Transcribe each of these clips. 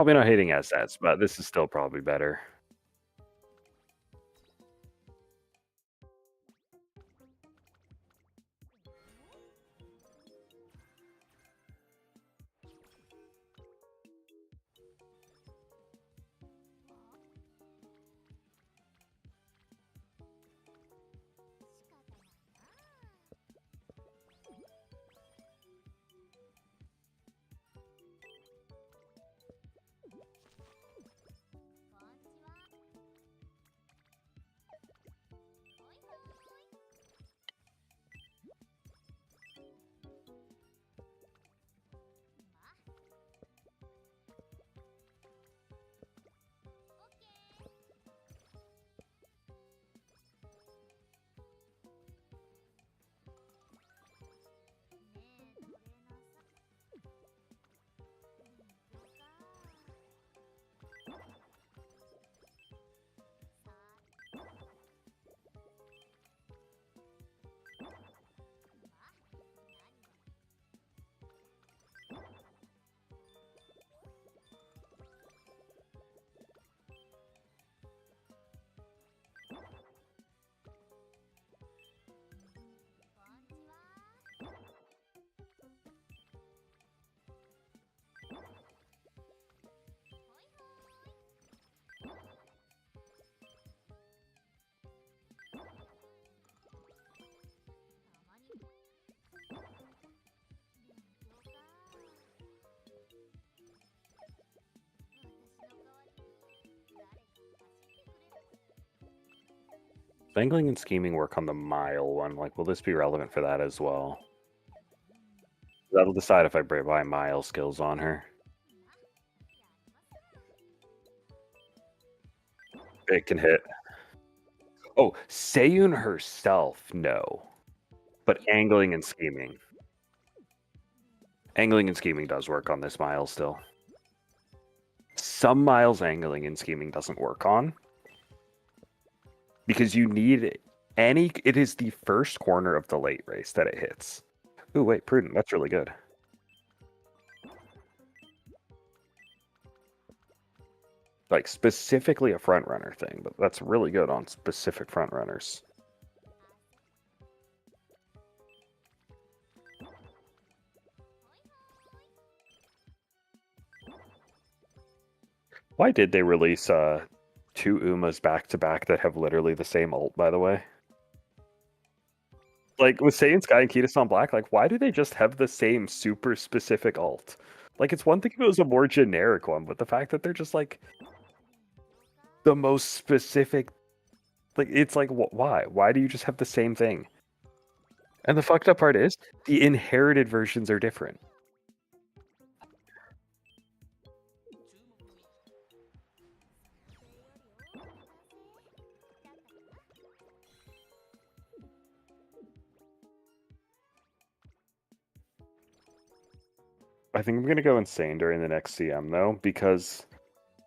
Probably not hitting assets, but this is still probably better. Angling and scheming work on the mile one. Like, will this be relevant for that as well? That'll decide if I buy mile skills on her. It can hit. Oh, Seiyun herself, no. But angling and scheming. Angling and scheming does work on this mile still. Some miles angling and scheming doesn't work on. Because you need it is the first corner of the late race that it hits. Ooh, wait, prudent. That's really good. Like, specifically a front runner thing, but that's really good on specific front runners. Why did they release two Umas back to back that have literally the same ult, by the way? Like, with Saiyan Sky and Kidasan Black, like, why do they just have the same super specific ult? Like, it's one thing if it was a more generic one, but the fact that they're just, like, the most specific, like, it's like, why? Why do you just have the same thing? And the fucked up part is, the inherited versions are different. I think I'm gonna go insane during the next CM though, because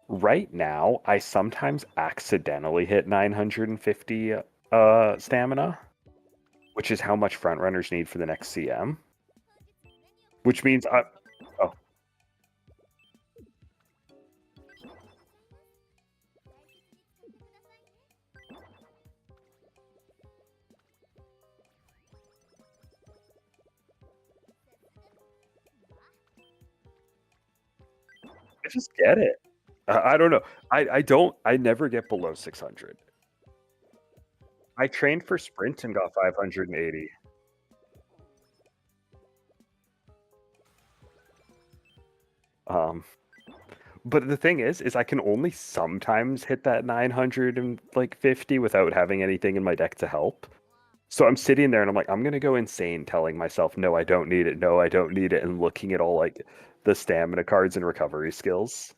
right now I sometimes accidentally hit 950 stamina, which is how much front runners need for the next CM. Which means oh. I just get it. I don't know. I never get below 600. I trained for sprint and got 580. But the thing is I can only sometimes hit that 950 without having anything in my deck to help. So I'm sitting there and I'm like, I'm gonna go insane telling myself, no, I don't need it, no, I don't need it, and looking at all like the stamina cards and recovery skills.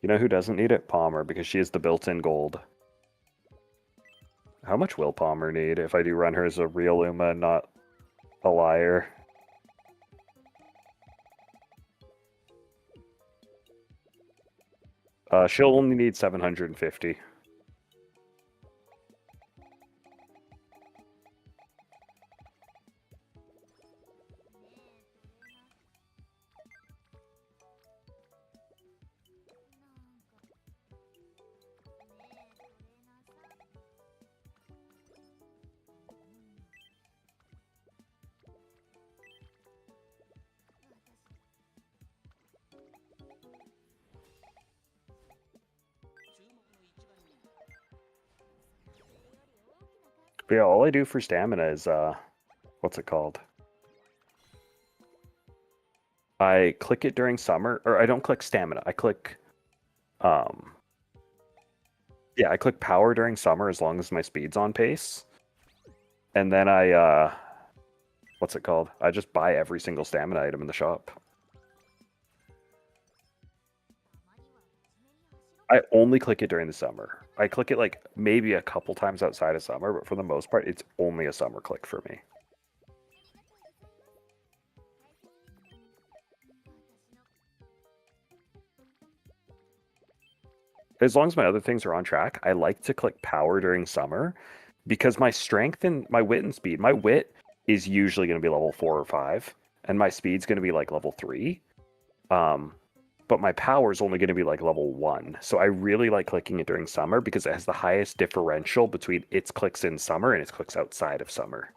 You know who doesn't need it? Palmer, because she is the built-in gold. How much will Palmer need if I do run her as a real Uma and not a liar? She'll only need 750. But yeah, all I do for stamina is what's it called? I click it during summer, or I don't click stamina. I click um yeah, I click power during summer as long as my speed's on pace. And then I what's it called? I just buy every single stamina item in the shop. I only click it during the summer. I click it like maybe a couple times outside of summer, but for the most part, it's only a summer click for me. As long as my other things are on track, I like to click power during summer because my strength and my wit and speed, my wit is usually going to be level 4 or 5, and my speed's going to be like level 3. Um, but my power is only going to be like level 1. So I really like clicking it during summer because it has the highest differential between its clicks in summer and its clicks outside of summer.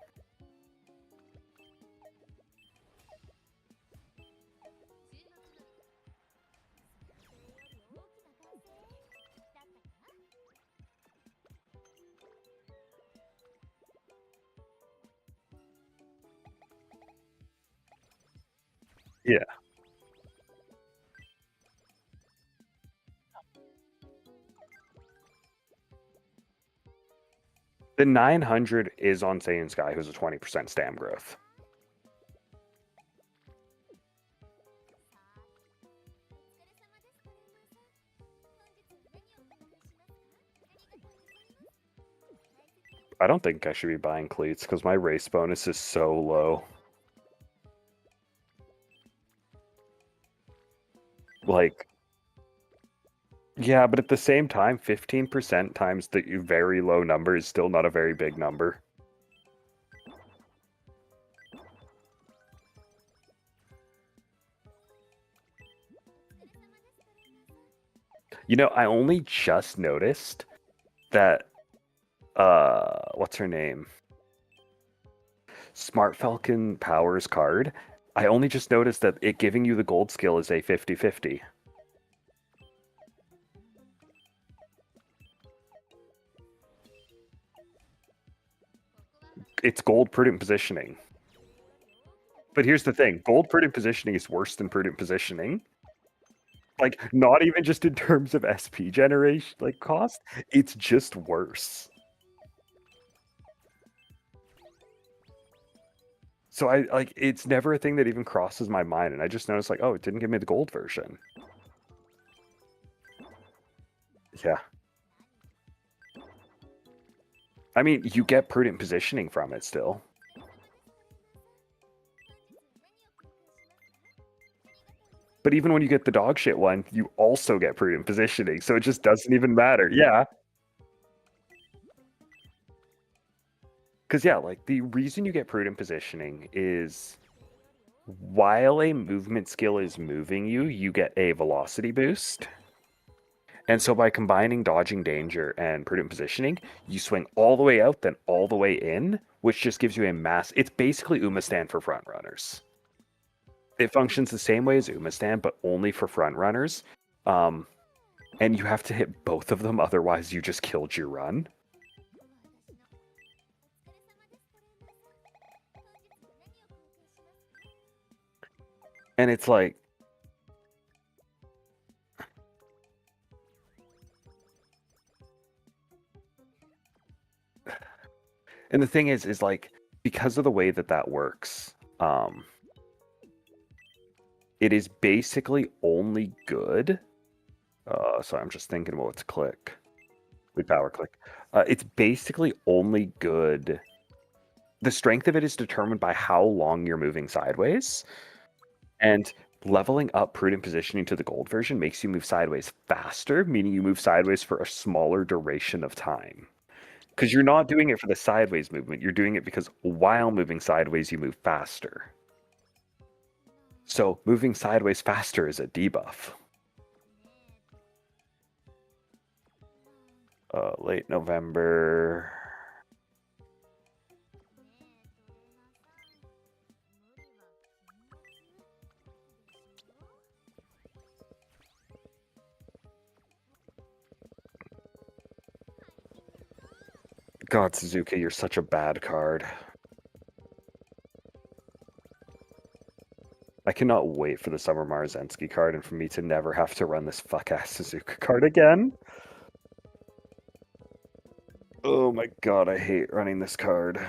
Yeah. The 900 is on Saiyan Sky, who's a 20% stam growth. I don't think I should be buying cleats because my race bonus is so low. Like, yeah, but at the same time, 15% times the very low number is still not a very big number. You know, I only just noticed that what's her name? Smart Falcon Powers card. I only just noticed that it giving you the gold skill is a 50/50. It's gold prudent positioning. But here's the thing, gold prudent positioning is worse than prudent positioning. Like, not even just in terms of SP generation, like cost, it's just worse. So I like it's never a thing that even crosses my mind, and I just noticed like, oh, it didn't give me the gold version. Yeah. I mean, you get prudent positioning from it still. But even when you get the dog shit one, you also get prudent positioning, so it just doesn't even matter. Yeah. Because yeah, like the reason you get prudent positioning is while a movement skill is moving you, you get a velocity boost. And so by combining dodging danger and prudent positioning, you swing all the way out, then all the way in, which just gives you a mass. It's basically Umastan for front runners. It functions the same way as Umastan, but only for front runners. Um, and you have to hit both of them, otherwise you just killed your run. And it's like, and the thing is like because of the way that that works, it is basically only good. Sorry, I'm just thinking about what to click. We power click. It's basically only good. The strength of it is determined by how long you're moving sideways, and leveling up prudent positioning to the gold version makes you move sideways faster, meaning you move sideways for a smaller duration of time. Because you're not doing it for the sideways movement, you're doing it because while moving sideways, you move faster. So moving sideways faster is a debuff. Late November. God, Suzuki, you're such a bad card. I cannot wait for the Summer Marzensky card and for me to never have to run this fuck-ass Suzuka card again. Oh my god, I hate running this card.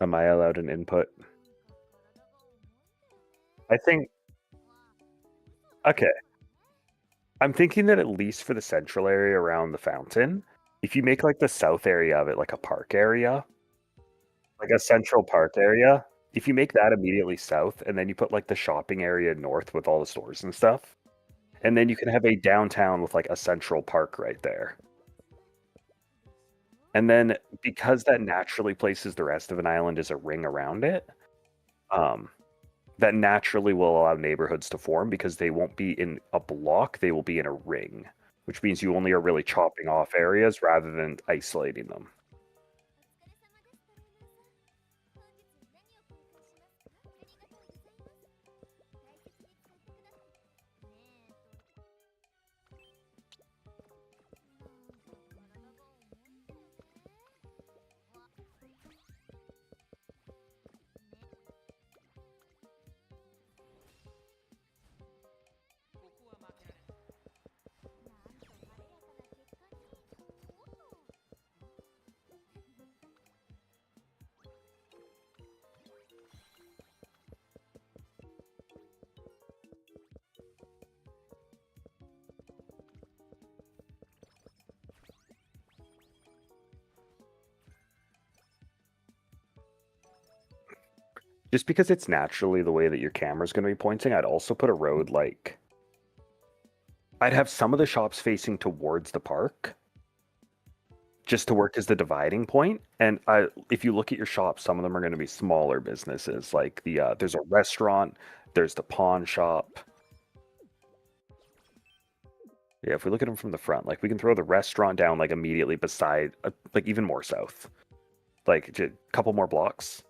Am I allowed an input? I think... Okay. I'm thinking that at least for the central area around the fountain, if you make like the south area of it like a park area, like a central park area, if you make that immediately south and then you put like the shopping area north with all the stores and stuff, and then you can have a downtown with like a central park right there. And then because that naturally places the rest of an island as a ring around it, um, that naturally will allow neighborhoods to form because they won't be in a block, they will be in a ring, which means you only are really chopping off areas rather than isolating them. Just because it's naturally the way that your camera's going to be pointing, I'd also put a road like... I'd have some of the shops facing towards the park, just to work as the dividing point. And if you look at your shop, some of them are going to be smaller businesses. Like there's a restaurant, there's the pawn shop. Yeah, if we look at them from the front, like we can throw the restaurant down like immediately beside, like even more south, like a couple more blocks,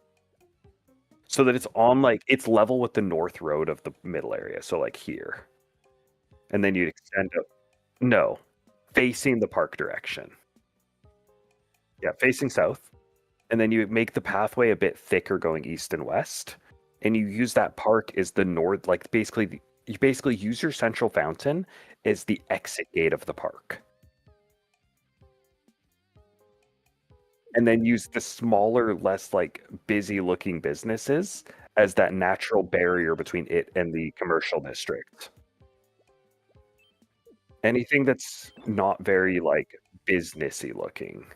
so that it's on like it's level with the north road of the middle area. So like here, and then you'd extend it. No, facing the park direction. Yeah, facing south. And then you make the pathway a bit thicker going east and west. And you use that park as the north, like basically, you basically use your central fountain as the exit gate of the park. And then use the smaller, less like busy looking businesses as that natural barrier between it and the commercial district. Anything that's not very like businessy looking.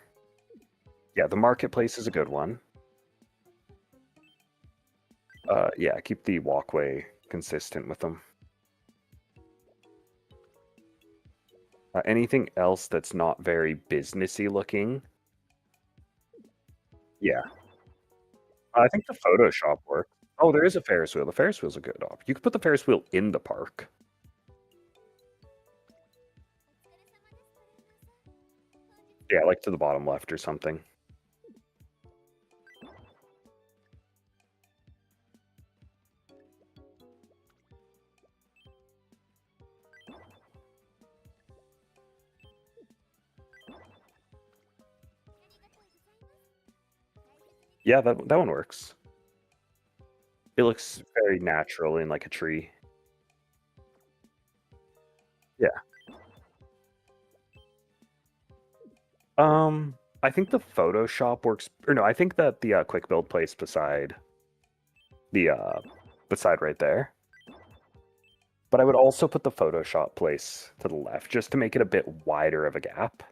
Yeah, the marketplace is a good one. Yeah, keep the walkway consistent with them. Anything else that's not very businessy looking? Yeah, I think the Photoshop works. Oh, there is a Ferris wheel. The Ferris wheel's a good option. You could put the Ferris wheel in the park. Yeah, like to the bottom left or something. Yeah, that one works. It looks very natural in like a tree. Yeah. I think the Photoshop works, or no, I think that the quick build place the beside right there. But I would also put the Photoshop place to the left just to make it a bit wider of a gap.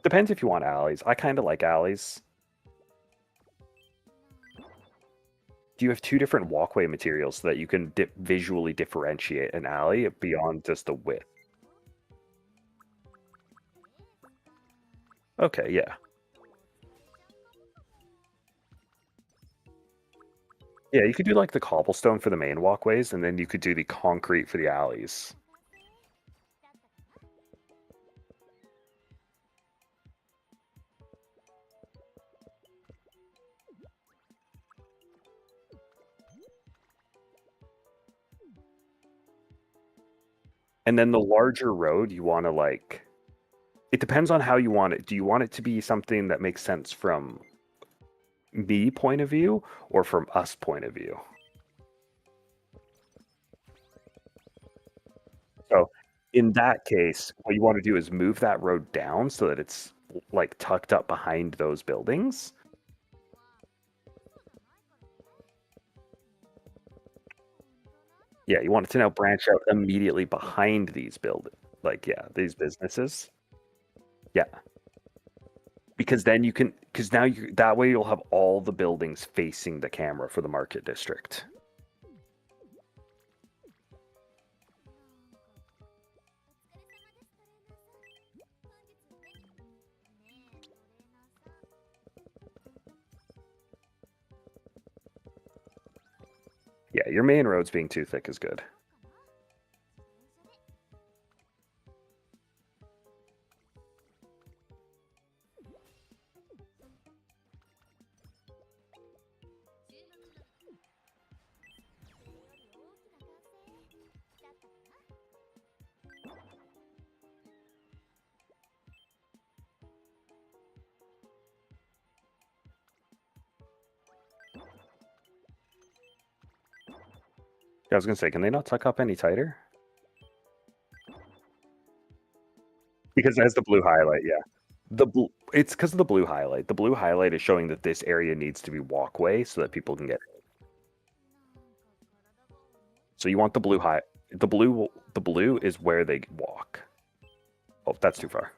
Depends if you want alleys. I kind of like alleys. Do you have two different walkway materials so that you can visually differentiate an alley beyond just the width? Okay, yeah. Yeah, you could do like the cobblestone for the main walkways, and then you could do the concrete for the alleys. And then the larger road, you want to like, it depends on how you want it. Do you want it to be something that makes sense from me point of view or from us point of view? So in that case, what you want to do is move that road down so that it's like tucked up behind those buildings. Yeah, you want it to now branch out immediately behind these like yeah, these businesses. Yeah, because then you can, because now you that way you'll have all the buildings facing the camera for the market district. Yeah, your main roads being too thick is good. I was gonna say, can they not tuck up any tighter? Because it has the blue highlight, yeah. It's because of the blue highlight. The blue highlight is showing that this area needs to be walkway so that people can get. So you want the blue high. The blue is where they walk. Oh, that's too far.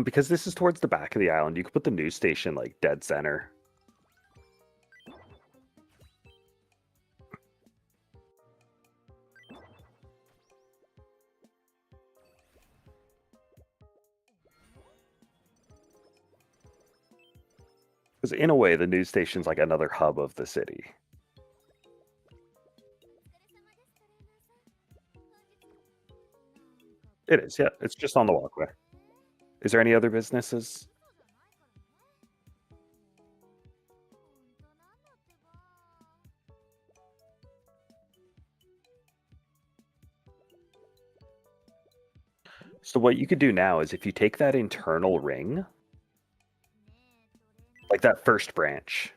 Because this is towards the back of the island, you could put the news station like dead center. Because in a way, the news station's like another hub of the city. It is, yeah. It's just on the walkway. Is there any other businesses? So what you could do now is if you take that internal ring, like that first branch,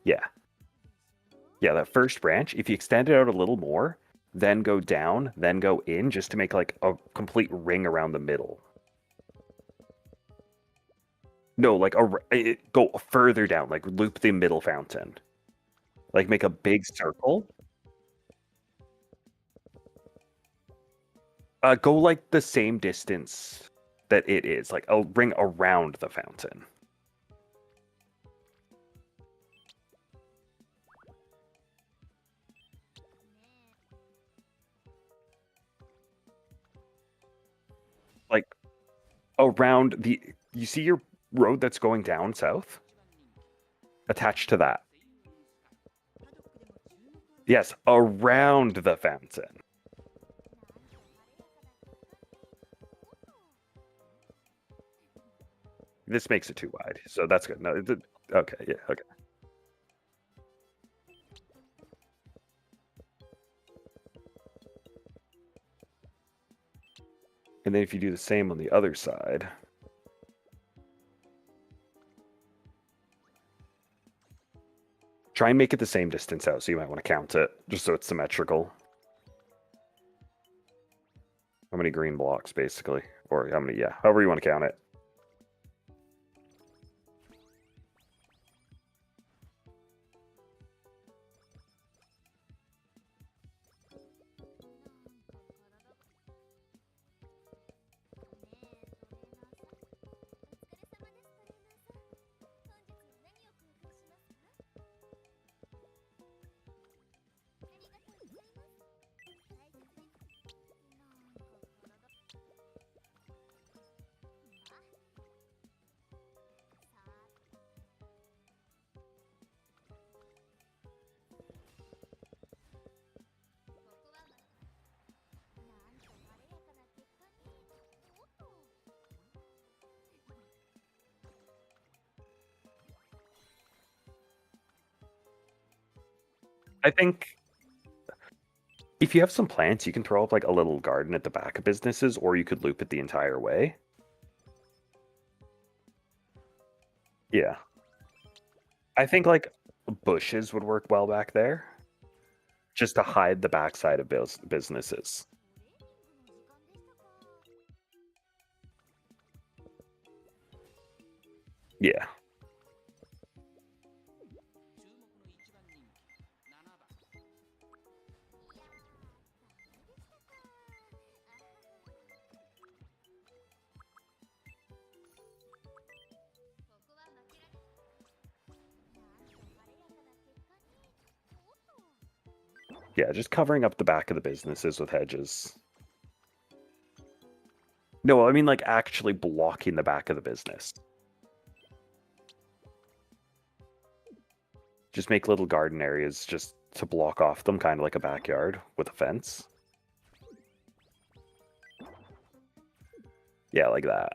yeah, yeah, that first branch, if you extend it out a little more, then go down, then go in, just to make like a complete ring around the middle. No, like go further down, like loop the middle fountain. Like make a big circle. Go like the same distance that it is, like a ring around the fountain. Like around you see your road that's going down south? Attached to that. Yes, around the fountain. This makes it too wide, so that's good. No, okay, yeah, okay. And then if you do the same on the other side, try and make it the same distance out, so you might want to count it, just so it's symmetrical. How many green blocks, basically? Or how many, yeah, however you want to count it. I think if you have some plants, you can throw up like a little garden at the back of businesses, or you could loop it the entire way. Yeah. I think like bushes would work well back there, just to hide the backside of businesses. Yeah. Yeah, just covering up the back of the businesses with hedges. No, I mean like actually blocking the back of the business. Just make little garden areas just to block off them, kind of like a backyard with a fence. Yeah, like that.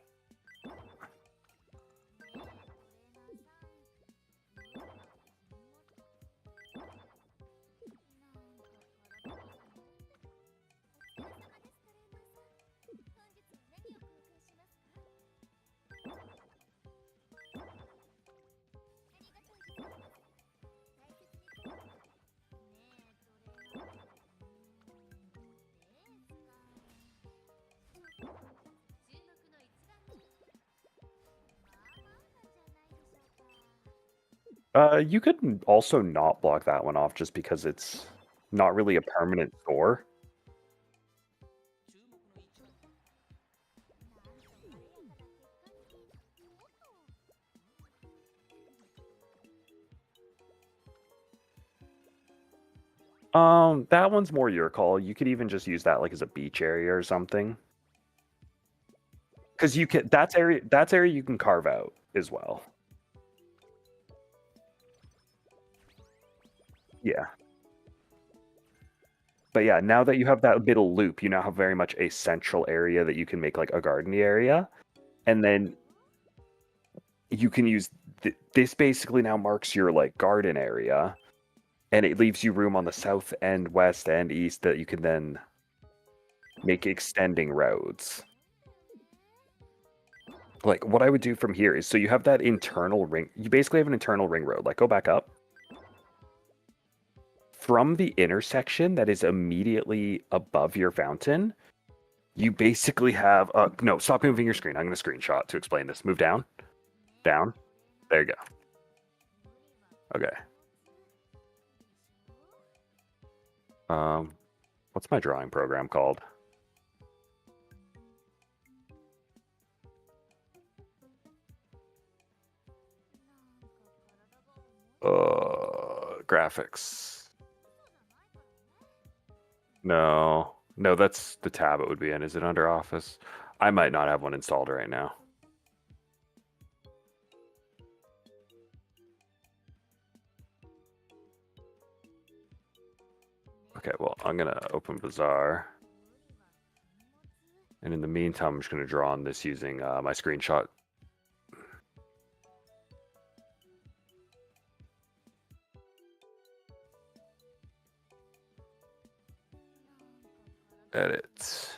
You could also not block that one off just because it's not really a permanent store. That one's more your call. You could even just use that like as a beach area or something. Because you can that's area you can carve out as well. Yeah. But yeah, now that you have that middle loop, you now have very much a central area that you can make like a garden area. And then you can use this basically now marks your like garden area, and it leaves you room on the south end, west and east that you can then make extending roads. Like, what I would do from here is, so you have that internal ring. You basically have an internal ring road. Like, go back up. From the intersection that is immediately above your fountain, you basically have... no, stop moving your screen. I'm going to screenshot to explain this. Move down. Down. There you go. Okay. What's my drawing program called? Graphics. No. No, that's the tab it would be in. Is it under Office? I might not have one installed right now. Okay, well, I'm going to open Bazaar. And in the meantime, I'm just going to draw on this using my screenshot. Edit.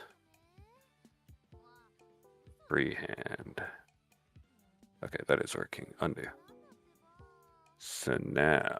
Freehand. Okay, that is working. Undo. So now...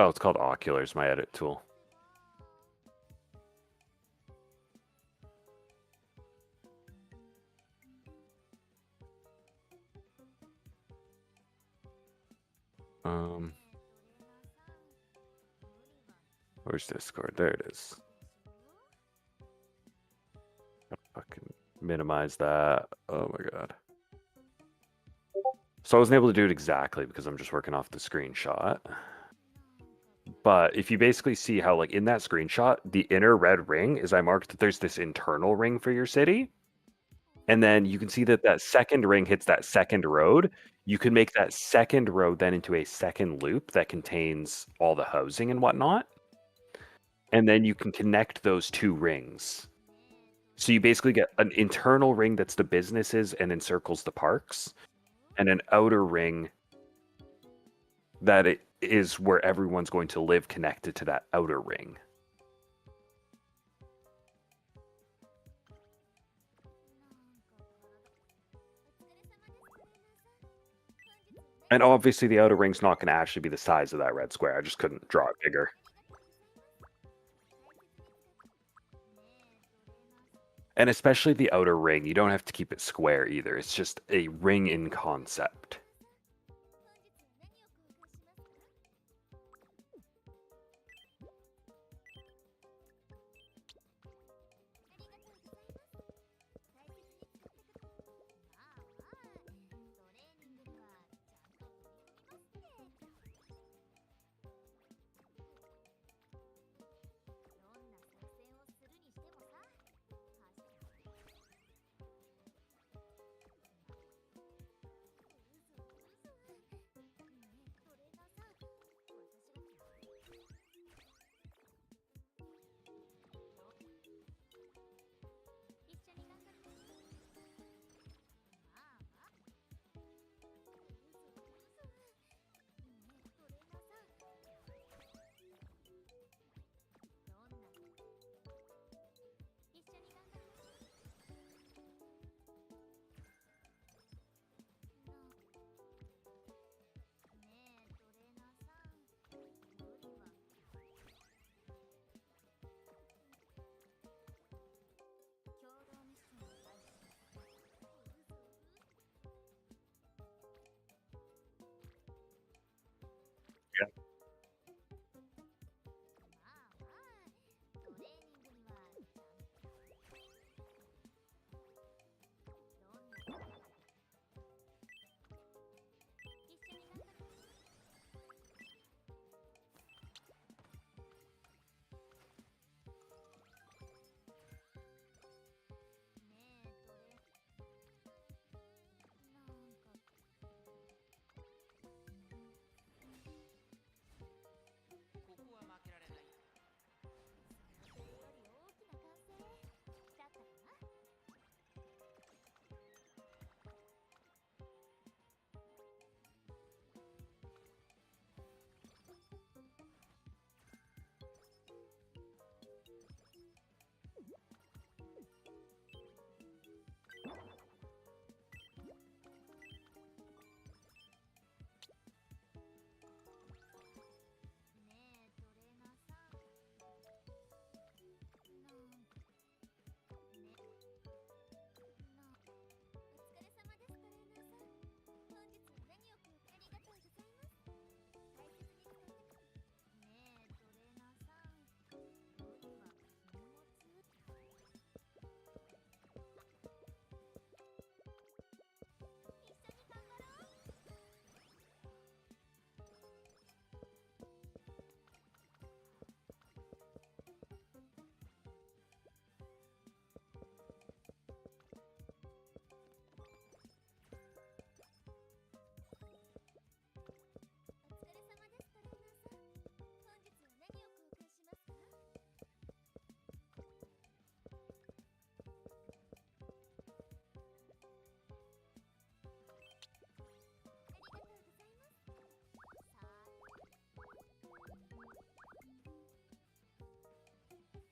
Oh, it's called Oculars, my edit tool. Where's Discord? There it is. Fucking minimize that. Oh my god. So I wasn't able to do it exactly because I'm just working off the screenshot. But if you basically see how, like, in that screenshot, the inner red ring is I marked that there's this internal ring for your city. And then you can see that that second ring hits that second road. You can make that second road then into a second loop that contains all the housing and whatnot. And then you can connect those two rings. So you basically get an internal ring that's the businesses and encircles the parks, and an outer ring that it is where everyone's going to live connected to that outer ring. And obviously the outer ring's not going to actually be the size of that red square. I just couldn't draw it bigger. And especially the outer ring, you don't have to keep it square either. It's just a ring in concept.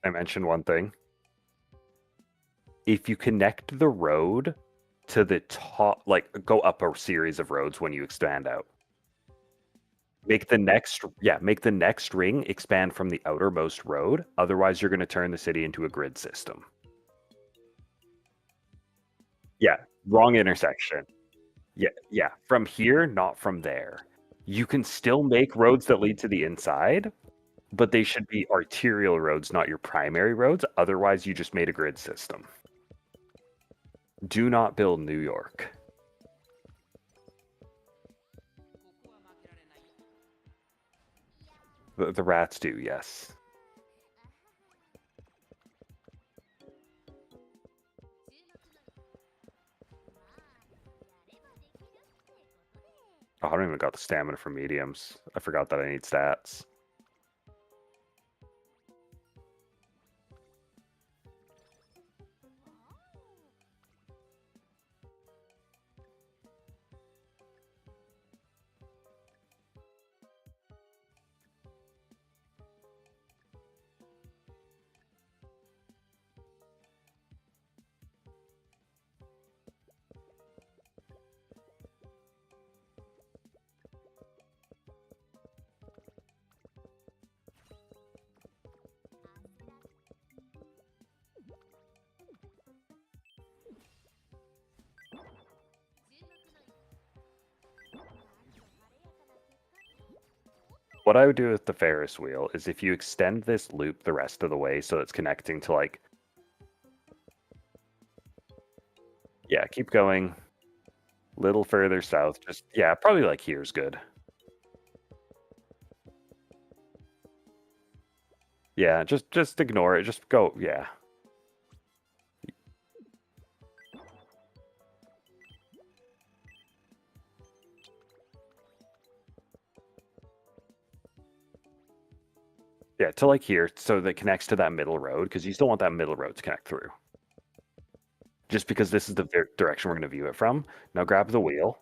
I mentioned one thing. If you connect the road to the top, like go up a series of roads when you expand out. Make the next ring expand from the outermost road. Otherwise, you're going to turn the city into a grid system. Yeah, wrong intersection. Yeah, yeah. From here, not from there. You can still make roads that lead to the inside, but they should be arterial roads, not your primary roads. Otherwise, you just made a grid system. Do not build New York. The rats do, yes. Oh, I don't even got the stamina for mediums. I forgot that I need stats. What I would do with the Ferris wheel is if you extend this loop the rest of the way so it's connecting to like, yeah, keep going. Little further south. Just, yeah, probably like here's good. Yeah, just ignore it. Just go, yeah. Yeah, to like here, so that connects to that middle road, because you still want that middle road to connect through. Just because this is the direction we're going to view it from. Now grab the wheel.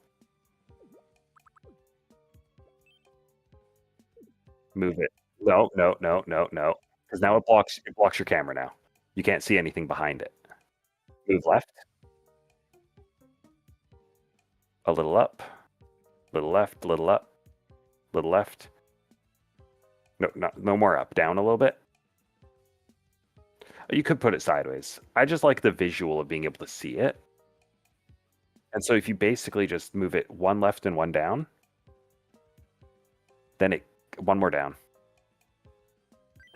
Move it. No, no, no, no, no. Because now it blocks your camera now. You can't see anything behind it. Move left. A little up. Little left, little up. Little left. No, no more up. Down a little bit. You could put it sideways. I just like the visual of being able to see it. And so if you basically just move it one left and one down, then it one more down.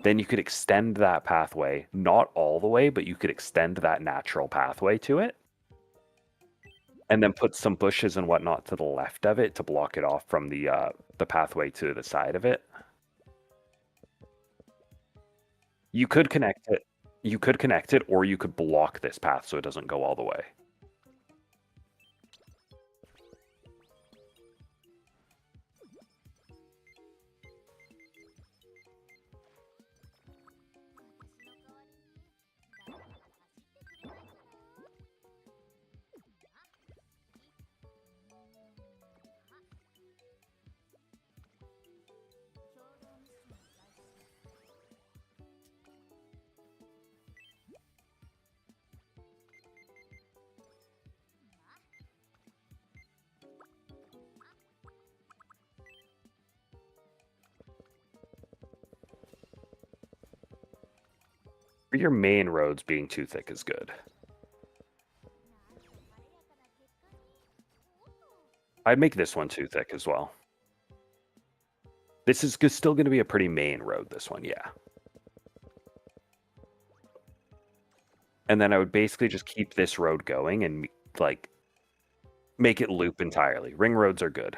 Then you could extend that pathway, not all the way, but you could extend that natural pathway to it. And then put some bushes and whatnot to the left of it to block it off from the pathway to the side of it. You could connect it. You could connect it, or you could block this path so it doesn't go all the way. Your main roads being too thick is good. I'd make this one too thick as well. This is still going to be a pretty main road, this one, yeah. And then I would basically just keep this road going and like make it loop entirely. Ring roads are good.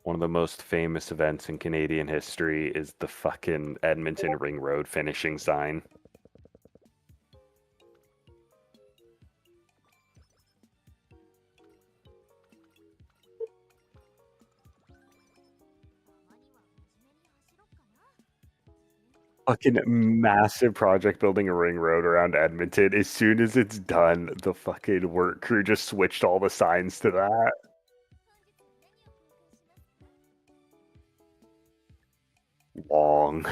One of the most famous events in Canadian history is the fucking Edmonton Ring Road finishing sign. fucking massive project building a ring road around Edmonton. As soon as it's done, the fucking work crew just switched all the signs to that. Long.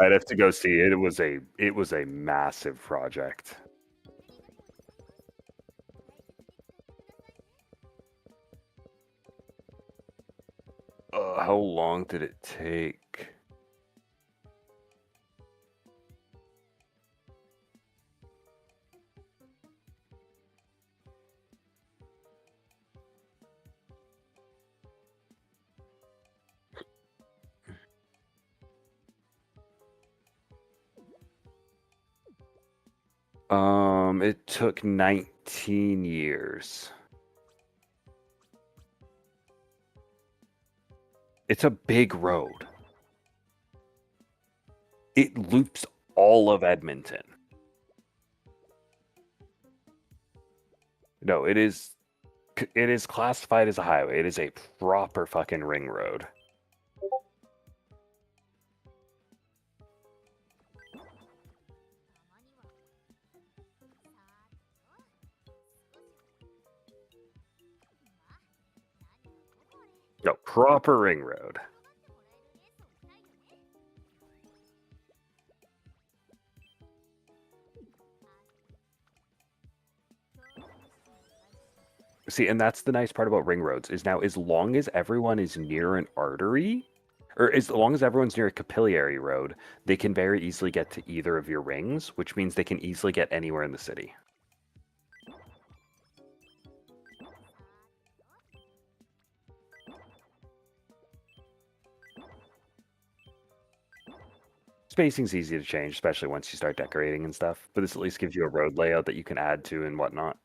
I'd have to go see it. It was a massive project. How long did it take? It took 19 years. It's a big road. It loops all of Edmonton. No, it is classified as a highway. It is a proper fucking ring road. No, proper ring road. See, and that's the nice part about ring roads is now as long as everyone is near an artery, or as long as everyone's near a capillary road, they can very easily get to either of your rings, which means they can easily get anywhere in the city. Spacing's easy to change, especially once you start decorating and stuff, but this at least gives you a road layout that you can add to and whatnot.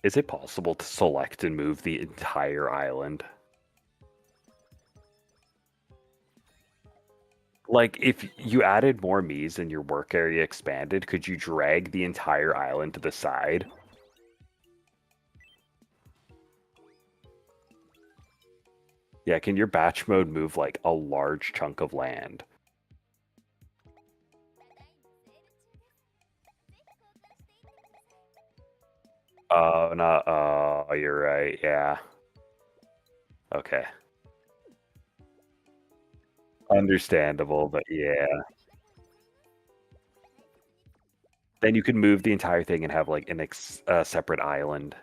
Is it possible to select and move the entire island? Like, if you added more Miis and your work area expanded, could you drag the entire island to the side? Yeah, can your batch mode move like a large chunk of land? Oh, no, oh, you're right, yeah. Okay. Understandable, but yeah. Then you could move the entire thing and have like a separate island.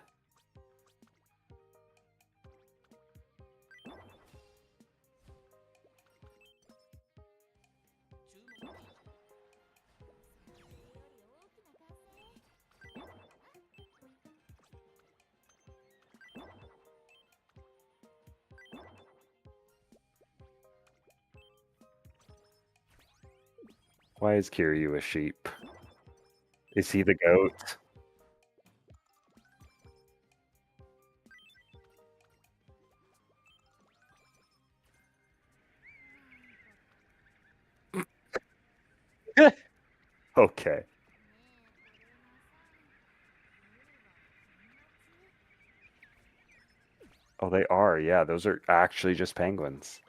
Why is Kiryu a sheep? Is he the goat? Okay. Oh, they are. Yeah, those are actually just penguins.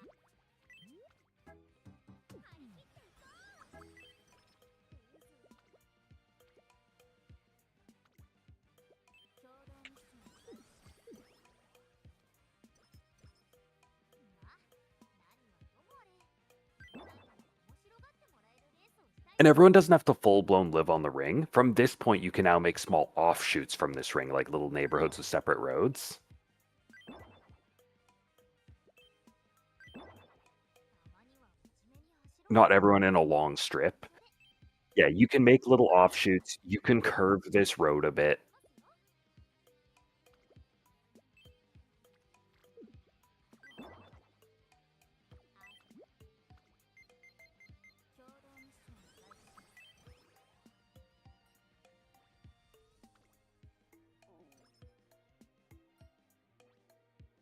And everyone doesn't have to full blown live on the ring. From this point, you can now make small offshoots from this ring, like little neighborhoods with separate roads. Not everyone in a long strip. Yeah, you can make little offshoots. You can curve this road a bit.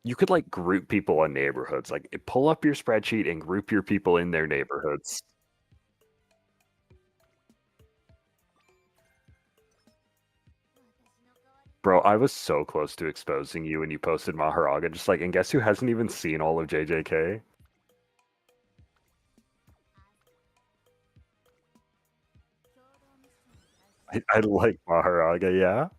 You could like group people in neighborhoods. Like pull up your spreadsheet and group your people in their neighborhoods. Bro, I was so close to exposing you when you posted Maharaga. Just like, and guess who hasn't even seen all of JJK? I like Maharaga, yeah.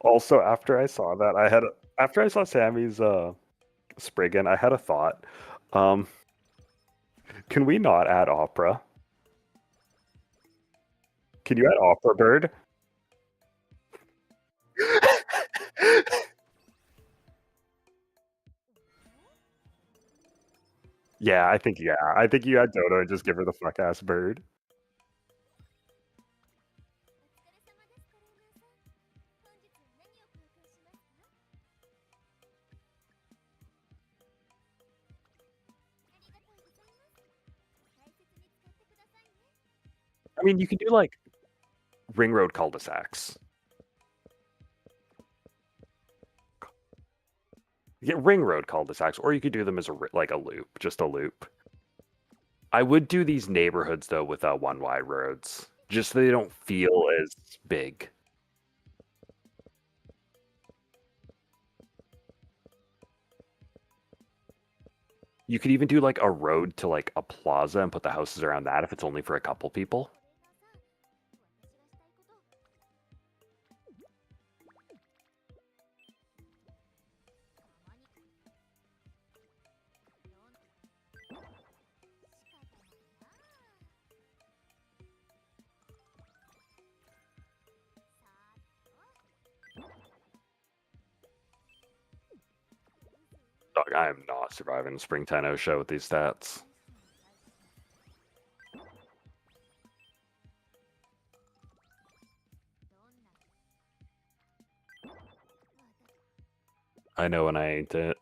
Also after I saw that, after I saw Sammy's Spriggan, I had a thought. Um, can we not add opera? Can you add opera bird? Yeah, I think you had Dodo and just give her the fuck ass bird. I mean, you can do like ring road cul-de-sacs. Yeah, ring road cul-de-sacs, or you could do them as like a loop, just a loop. I would do these neighborhoods though with one wide roads, just so they don't feel as big. You could even do like a road to like a plaza and put the houses around that if it's only for a couple people. Dog, I am not surviving a Spring 10 show with these stats. I know when I ain't it.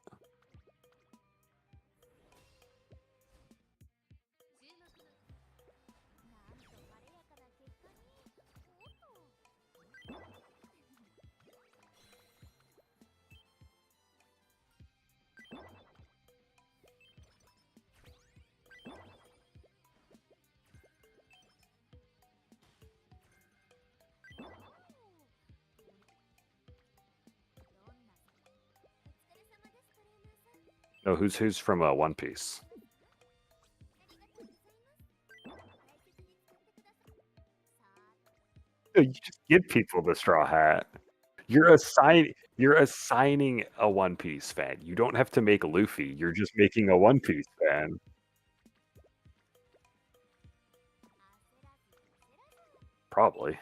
No, who's from One Piece? No, you just give people the straw hat. You're assigning a One Piece fan. You don't have to make Luffy. You're just making a One Piece fan. Probably.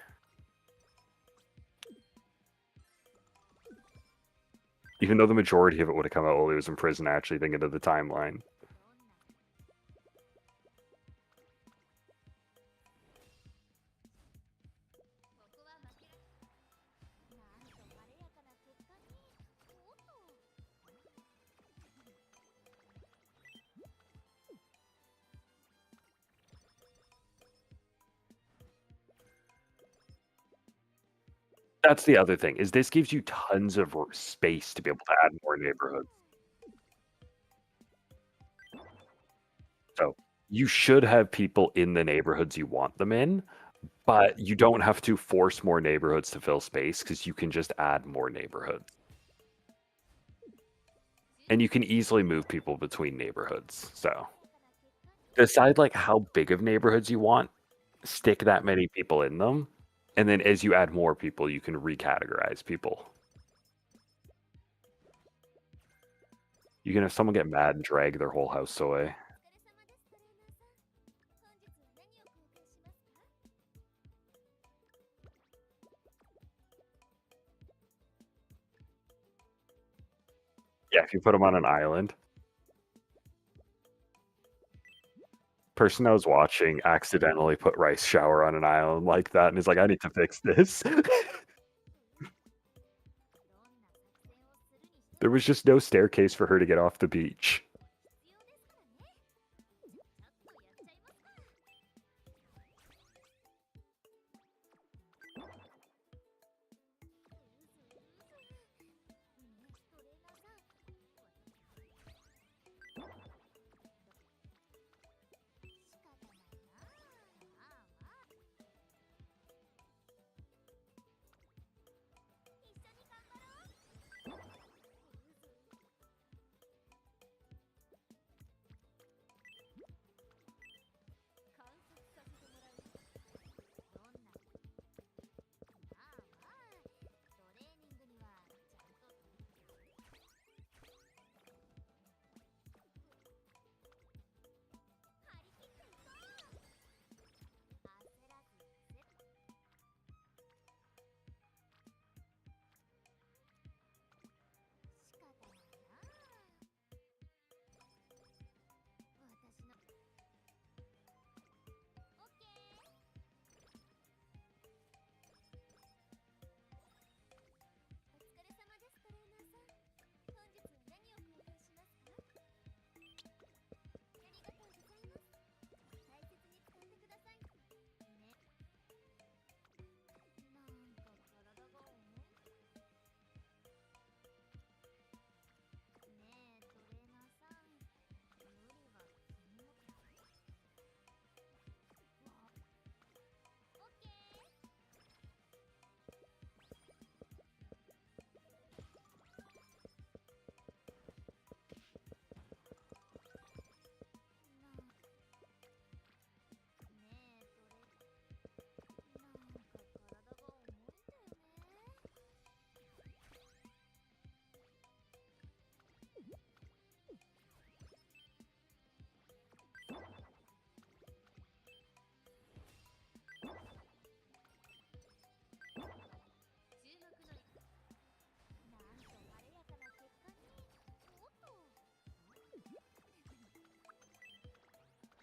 Even though the majority of it would have come out while he was in prison, actually thinking of the timeline. That's the other thing, is this gives you tons of space to be able to add more neighborhoods. So you should have people in the neighborhoods you want them in, but you don't have to force more neighborhoods to fill space because you can just add more neighborhoods. And you can easily move people between neighborhoods. So decide like how big of neighborhoods you want, stick that many people in them, and then as you add more people, you can recategorize people. You can have someone get mad and drag their whole house away. Yeah, if you put them on an island. person I was watching accidentally put rice shower on an island like that, and he's like, "I need to fix this." There was just no staircase for her to get off the beach.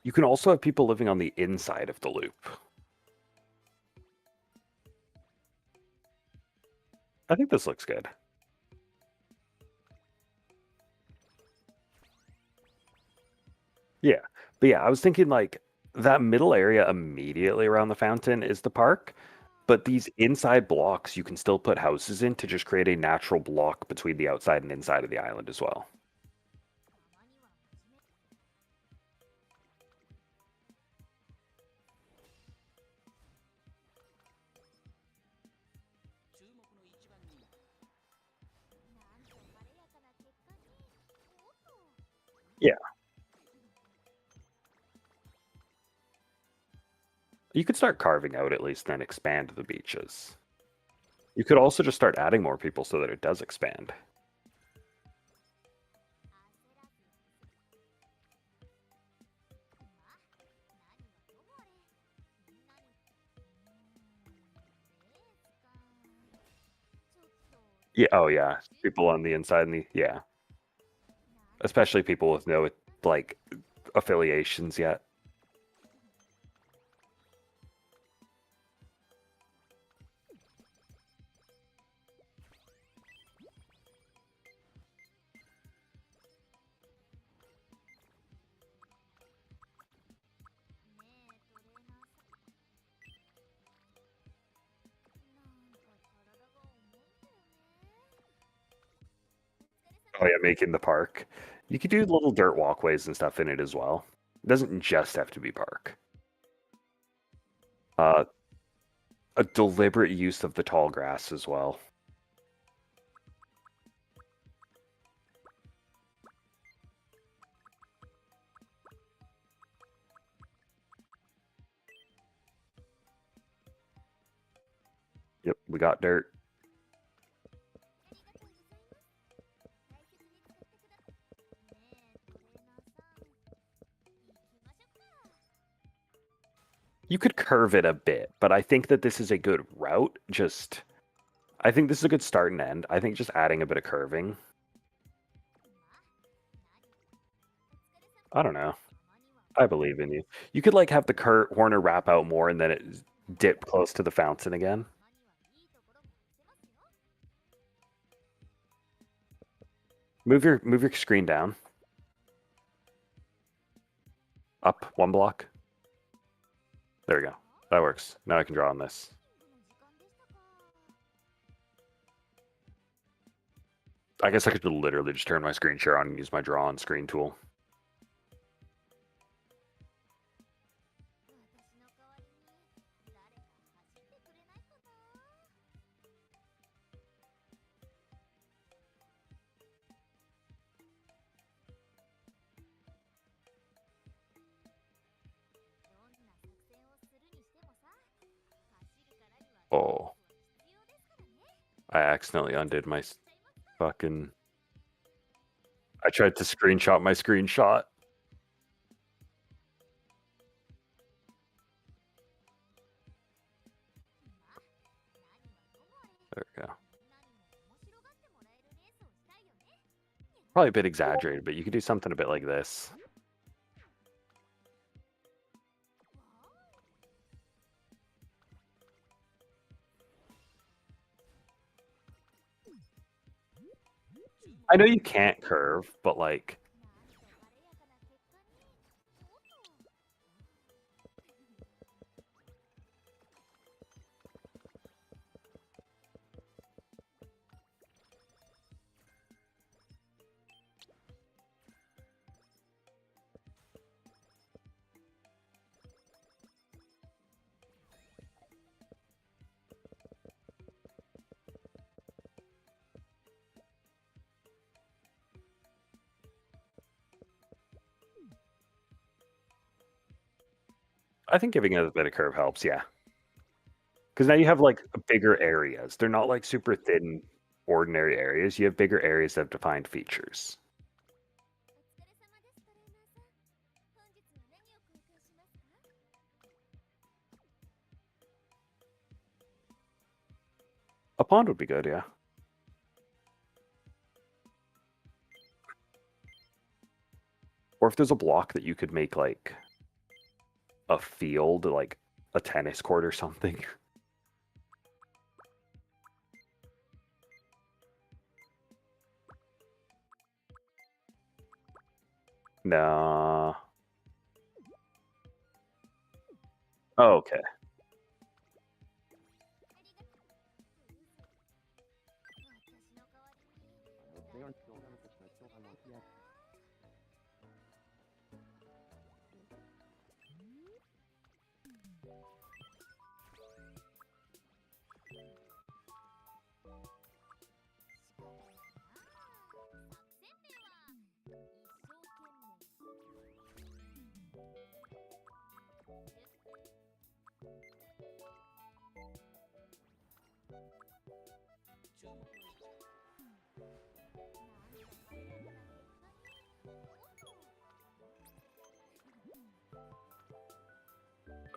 You can also have people living on the inside of the loop. I think this looks good. Yeah. But yeah, I was thinking like that middle area immediately around the fountain is the park, but these inside blocks you can still put houses in to just create a natural block between the outside and inside of the island as well. Yeah. You could start carving out at least, then expand the beaches. You could also just start adding more people so that it does expand. Yeah, oh yeah. People on the inside and the yeah. Especially people with no like affiliations yet. Oh yeah, making the park. You could do little dirt walkways and stuff in it as well. It doesn't just have to be park. Uh, a deliberate use of the tall grass as well. Yep, we got dirt. You could curve it a bit, but I think that this is a good route. Just, I think this is a good start and end. I think just adding a bit of curving. I don't know. I believe in you. You could like have the Kurt Horner wrap out more and then it dip close to the fountain again. Move your screen down. Up one block. There we go. That works. Now I can draw on this. I guess I could literally just turn my screen share on and use my draw on screen tool. Oh. I accidentally undid my fucking... I tried to screenshot my screenshot. There we go. Probably a bit exaggerated, but you could do something a bit like this. I know you can't curve, but like... I think giving it a bit of curve helps, yeah. Because now you have like bigger areas. They're not like super thin, ordinary areas. You have bigger areas that have defined features. A pond would be good, yeah. Or if there's a block that you could make like a field, like a tennis court or something. Nah. Oh, okay.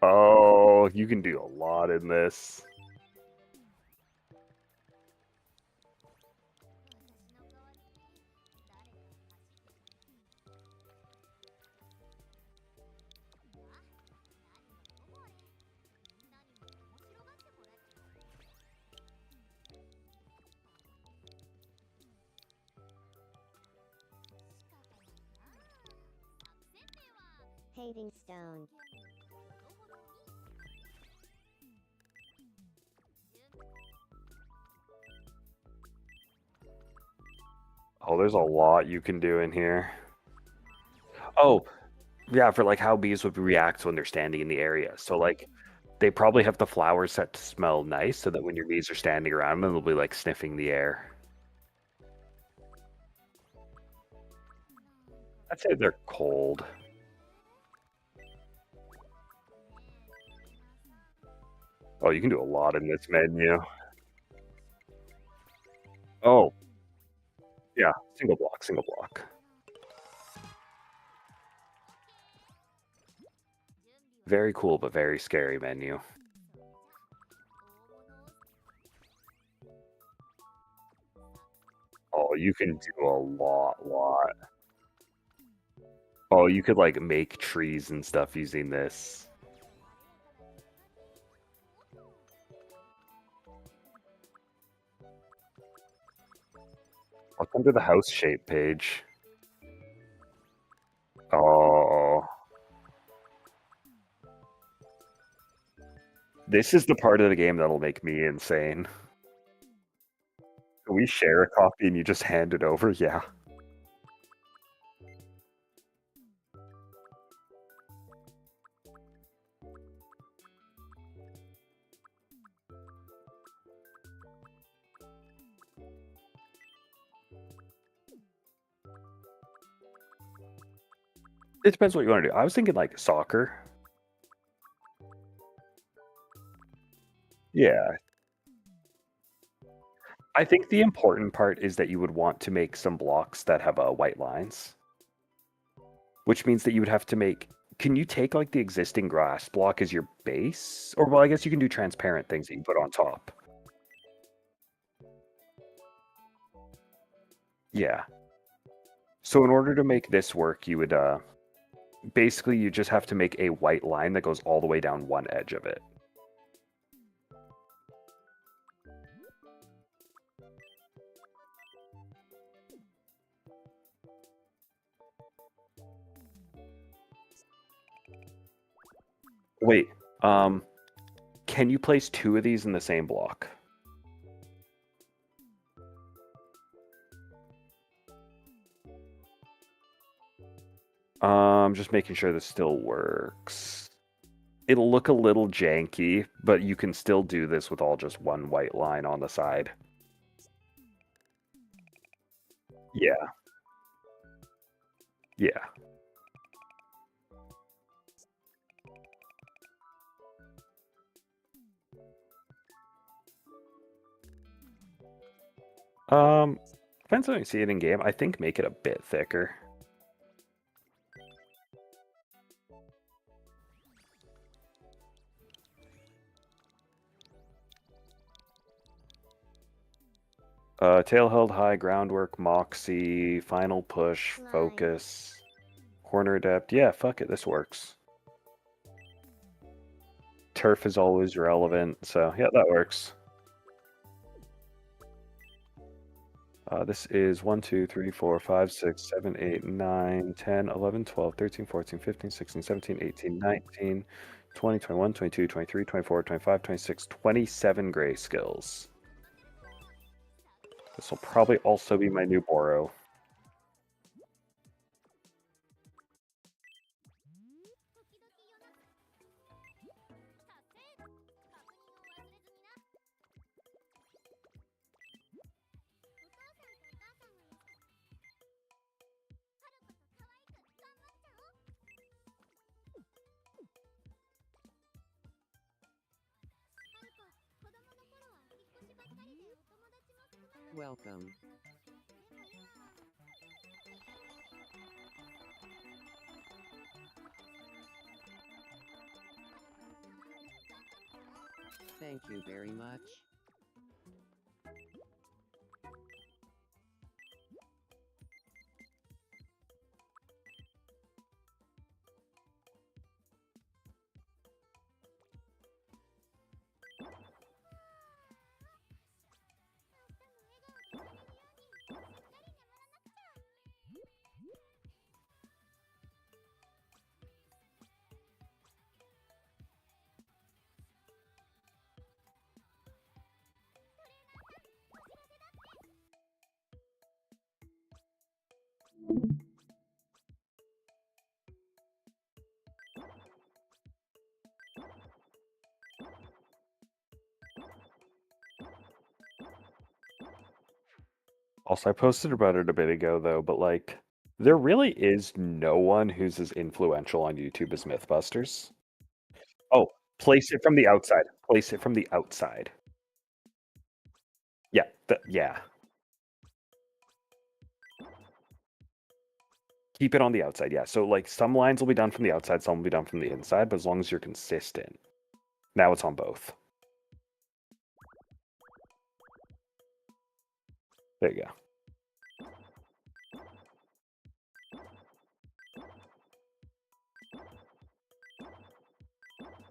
Oh, you can do a lot in this. Paving stone. Oh, there's a lot you can do in here. Oh, yeah, for like how bees would react when they're standing in the area. So like they probably have the flowers set to smell nice so that when your bees are standing around them, they'll be like sniffing the air. I'd say they're cold. Oh, you can do a lot in this menu. Oh, yeah, single block, single block. Very cool, but very scary menu. Oh, you can do a lot. Oh, you could like make trees and stuff using this. Welcome to the house shape page. Oh, this is the part of the game that'll make me insane. Can we share a copy and you just hand it over? Yeah. It depends what you want to do. I was thinking like soccer. Yeah. I think the important part is that you would want to make some blocks that have white lines, which means that you would have to make. Can you take like the existing grass block as your base? Or, well, I guess you can do transparent things that you put on top. Yeah. So, in order to make this work, you would basically you just have to make a white line that goes all the way down one edge of it. Wait, can you place two of these in the same block? Just making sure this still works. It'll look a little janky, but you can still do this with all just one white line on the side. Yeah, yeah. Depends on how you see it in game. I think make it a bit thicker. Tail held high, groundwork, moxie, final push, Line. focus, corner adept. Yeah, fuck it, this works. Turf is always relevant, so yeah, that works. This is 1, 2, 3, 4, 5, 6, 7, 8, 9, 10, 11, 12, 13, 14, 15, 16, 17, 18, 19, 20, 21, 22, 23, 24, 25, 26, 27 gray skills. This will probably also be my new Boro. Welcome. Thank you very much. Also, I posted about it a bit ago, though, but like, there really is no one who's as influential on YouTube as Mythbusters. Oh, place it from the outside. Place it from the outside. Yeah, yeah. Keep it on the outside, yeah. So, like, some lines will be done from the outside, some will be done from the inside, but as long as you're consistent. Now it's on both. There you go.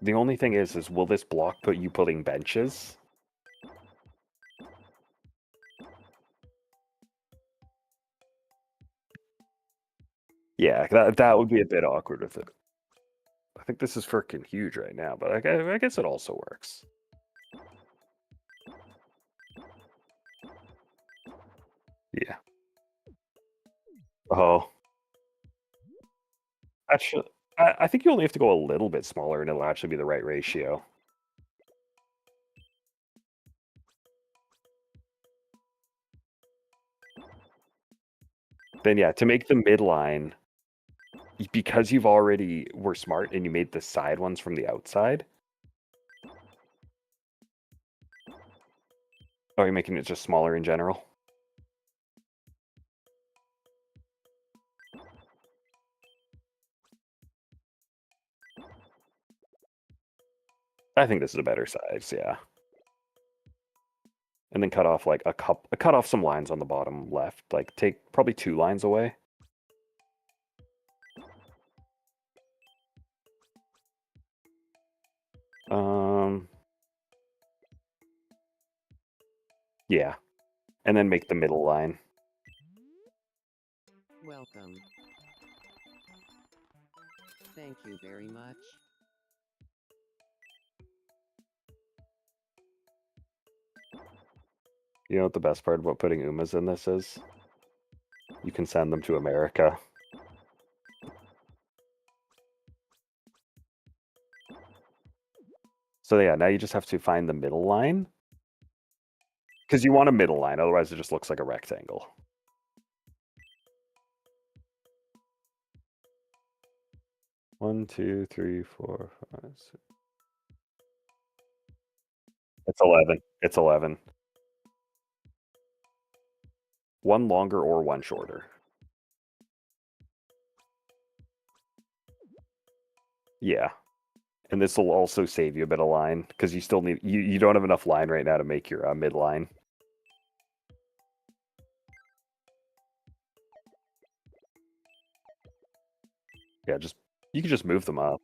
The only thing is will this block put you putting benches? Yeah, that would be a bit awkward with it. I think this is freaking huge right now, but I guess it also works. Yeah. Oh. Actually, I think you only have to go a little bit smaller and it'll actually be the right ratio. Then yeah, to make the midline, because you've already were smart and you made the side ones from the outside. Oh, you're making it just smaller in general? I think this is a better size, yeah. And then cut off like cut off some lines on the bottom left. Like take probably 2 lines away. Yeah. And then make the middle line. Welcome. Thank you very much. You know what the best part about putting Umas in this is? You can send them to America. So yeah, now you just have to find the middle line. Because you want a middle line, otherwise it just looks like a rectangle. One, two, three, four, five, six. It's 11. It's 11. One longer or one shorter. Yeah. And this will also save you a bit of line, because you still need, you don't have enough line right now to make your midline. Yeah, you can just move them up.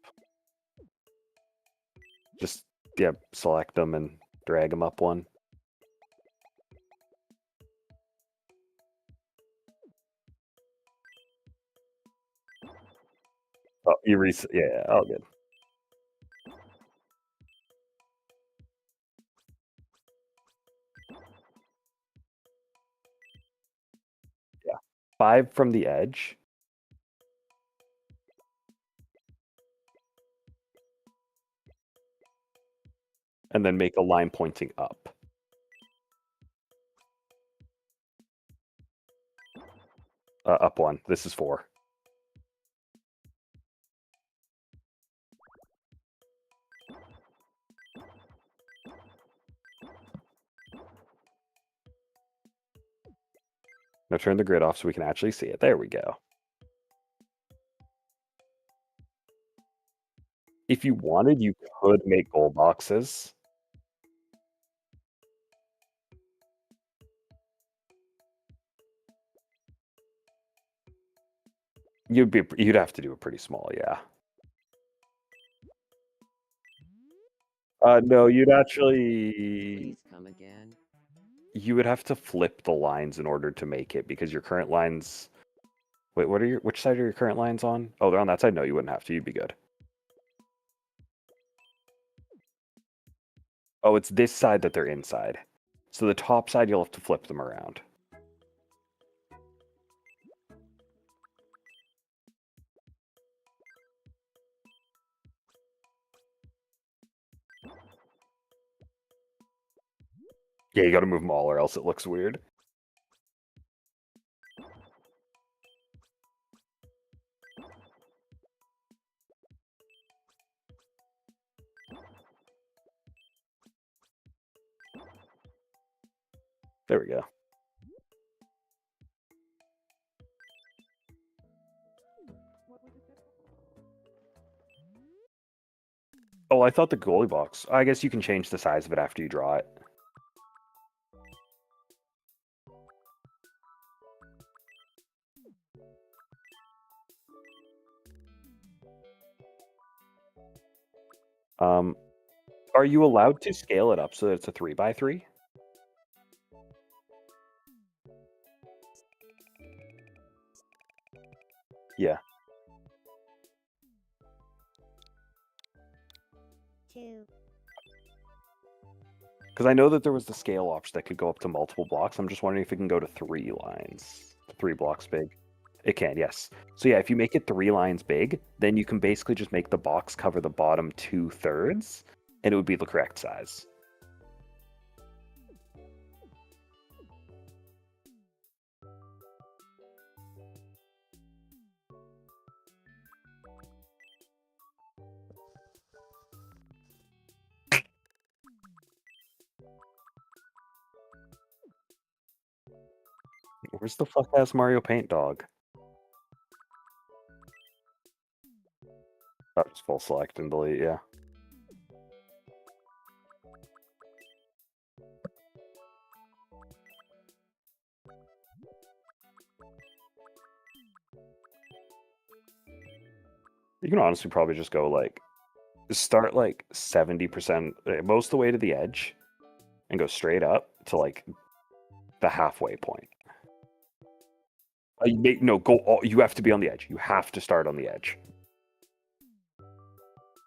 Just, yeah, select them and drag them up one. Oh, you reset, yeah, all good. Yeah. 5 from the edge. And then make a line pointing up. Up one. This is 4. Now turn the grid off so we can actually see it. There we go. If you wanted, you could make gold boxes. You'd have to do it pretty small, yeah. No, you'd actually Please come again. you would have to flip the lines in order to make it, because your current lines. Wait, which side are your current lines on? Oh, they're on that side? No, you wouldn't have to. You'd be good. Oh, it's this side that they're inside. So the top side, you'll have to flip them around. Yeah, you gotta move them all or else it looks weird. There we go. Oh, I thought the goalie box. I guess you can change the size of it after you draw it. Um, are you allowed to scale it up so that it's a 3x3? Yeah, 2, because I know that there was the scale option that could go up to multiple blocks. I'm just wondering if it can go to 3 lines, 3 blocks big. It can, yes. So yeah, if you make it 3 lines big, then you can basically just make the box cover the bottom 2/3, and it would be the correct size. Where's the fuck ass Mario Paint dog? Oh, just full select and delete, yeah. You can honestly probably just go like start like 70%, most of the way to the edge, and go straight up to like the halfway point. No, go all, you have to be on the edge. You have to start on the edge.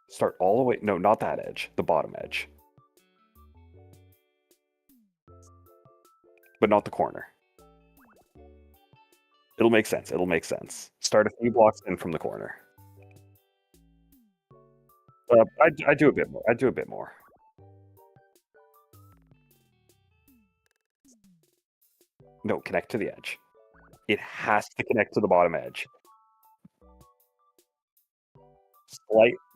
Start all the way. No, not that edge. The bottom edge. But not the corner. It'll make sense. It'll make sense. Start a few blocks in from the corner. I do a bit more. I do a bit more. No, connect to the edge. It has to connect to the bottom edge.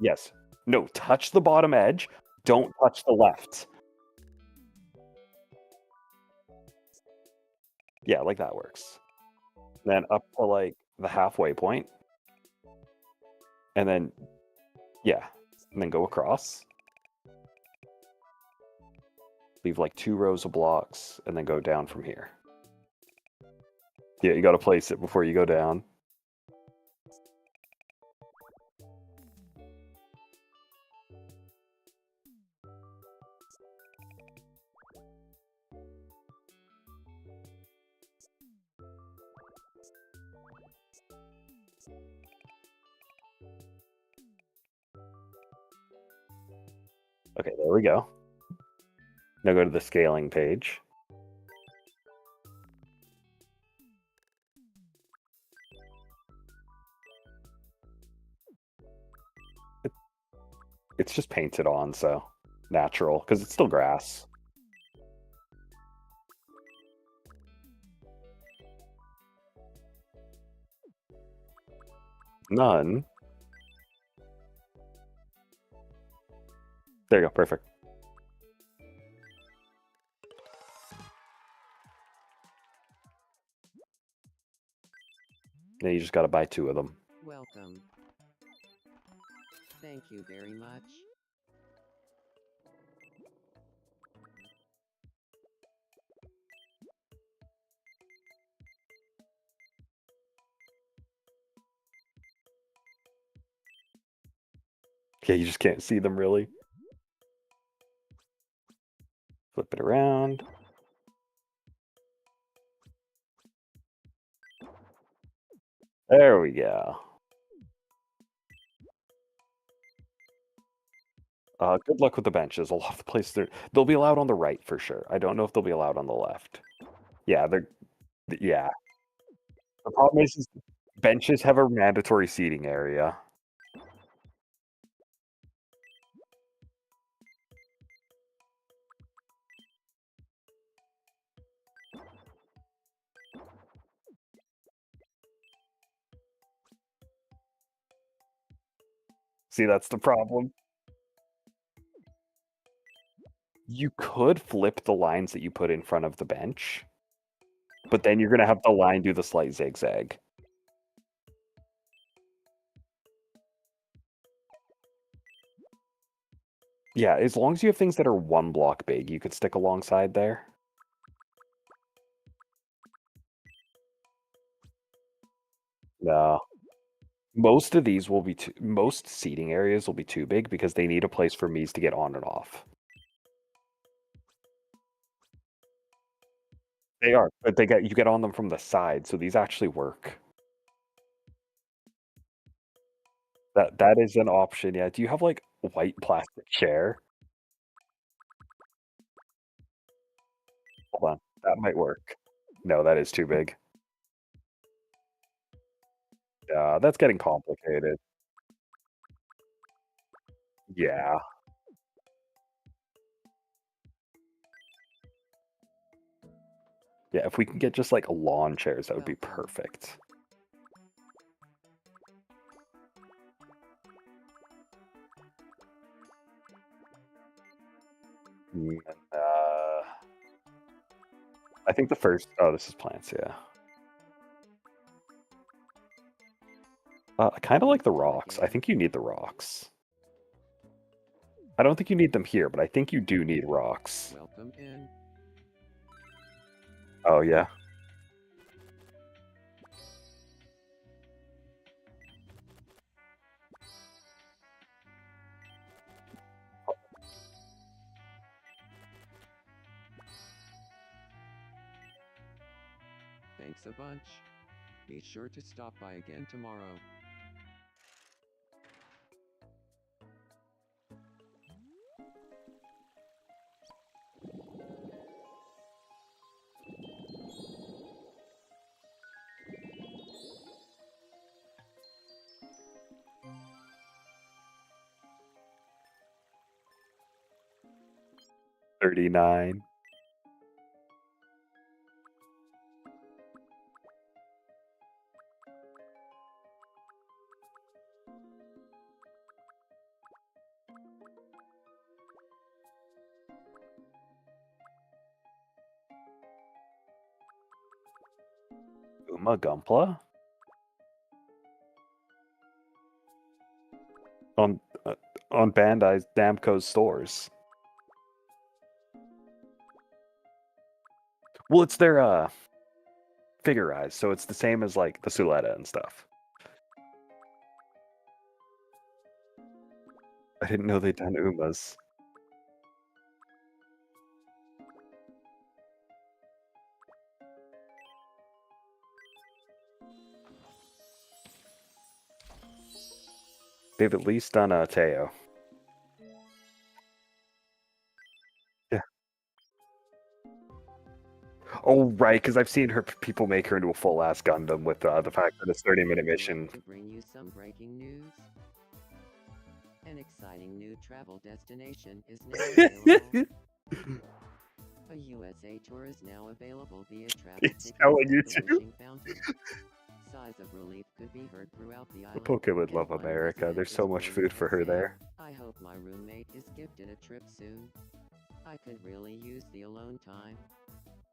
Yes. No, touch the bottom edge. Don't touch the left. Yeah, like that works. Then up to like the halfway point, and then yeah, and then go across. Leave like 2 rows of blocks, and then go down from here. Yeah, you got to place it before you go down. Okay, there we go. Now go to the scaling page. It's just painted on, so natural, because it's still grass. None. There you go, perfect. Now you just got to buy 2 of them. Welcome. Thank you very much. Yeah, you just can't see them really. Flip it around. There we go. Good luck with the benches. A lot of the places they'll be allowed on the right for sure. I don't know if they'll be allowed on the left. Yeah, yeah. The problem is benches have a mandatory seating area. See, that's the problem. You could flip the lines that you put in front of the bench, but then you're gonna have the line do the slight zigzag. Yeah, as long as you have things that are 1 block big, you could stick alongside there. No. Most of these will be most seating areas will be too big because they need a place for Mies to get on and off. They are, but you get on them from the side, so these actually work. That is an option, yeah. Do you have, like, white plastic chair? Hold on, that might work. No, that is too big. Yeah, that's getting complicated. Yeah. Yeah, if we can get just, like, lawn chairs, that would be Welcome. perfect. Mm, I think the first oh, this is plants, yeah. I kinda like the Please come rocks. I again. think you need the rocks. I don't think you need them here, but I think you do need rocks. Welcome in. Oh, yeah? Thanks a bunch. Be sure to stop by again tomorrow. $39. Uma Gumpla? On, uh, on Bandai's Namco's stores. Well, it's their, figurized, so it's the same as, like, the Suletta and stuff. I didn't know they'd done Umas. They've at least done, Teo. Yeah. Oh, right, because I've seen people make her into a full-ass Gundam with, the fact that it's 30-minute Would you mission. like to bring you some breaking news? An exciting new travel destination is now available. A USA tour is now available via traffic It's tickets telling at you the to. Wishing Fountain. Sighs of relief could be heard throughout the island. Poke would and love one America. resident There's is so much quoted food for as her saying, there. "I hope my roommate is gifted a trip soon. I could really use the alone time.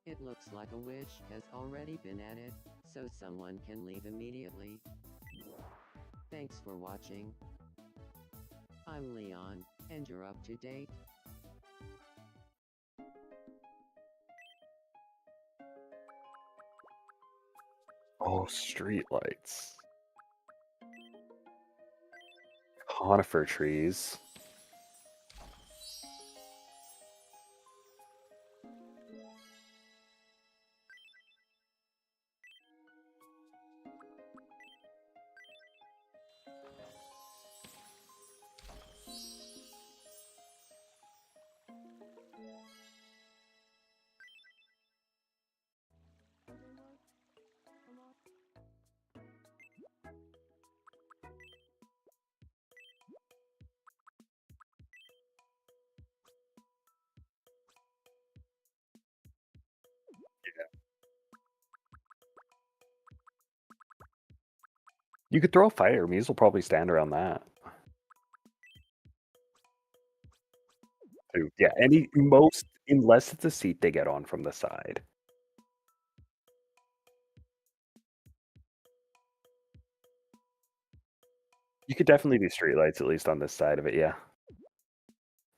It looks like a wish has already been added, so someone can leave immediately." Thanks for watching. I'm Leon, and you're up to date. Oh, streetlights. Conifer trees. You could throw a fire. Mies will probably stand around that. Too. Yeah, unless it's a seat they get on from the side. You could definitely do streetlights, at least on this side of it, yeah.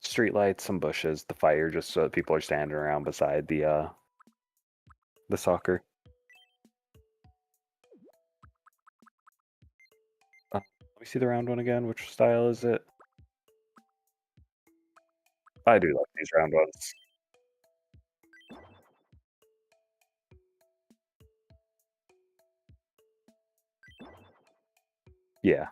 Streetlights, some bushes, the fire, just so that people are standing around beside the soccer. We see the round one again. Which style is it? I do like these round ones. Yeah.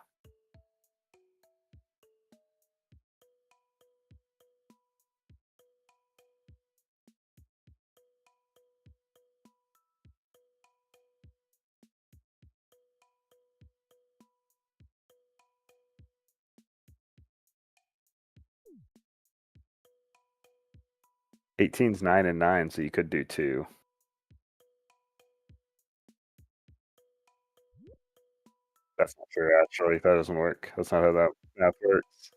Eighteen's 9 and 9, so you could do 2. That's not true, actually. That doesn't work. That's not how that math works.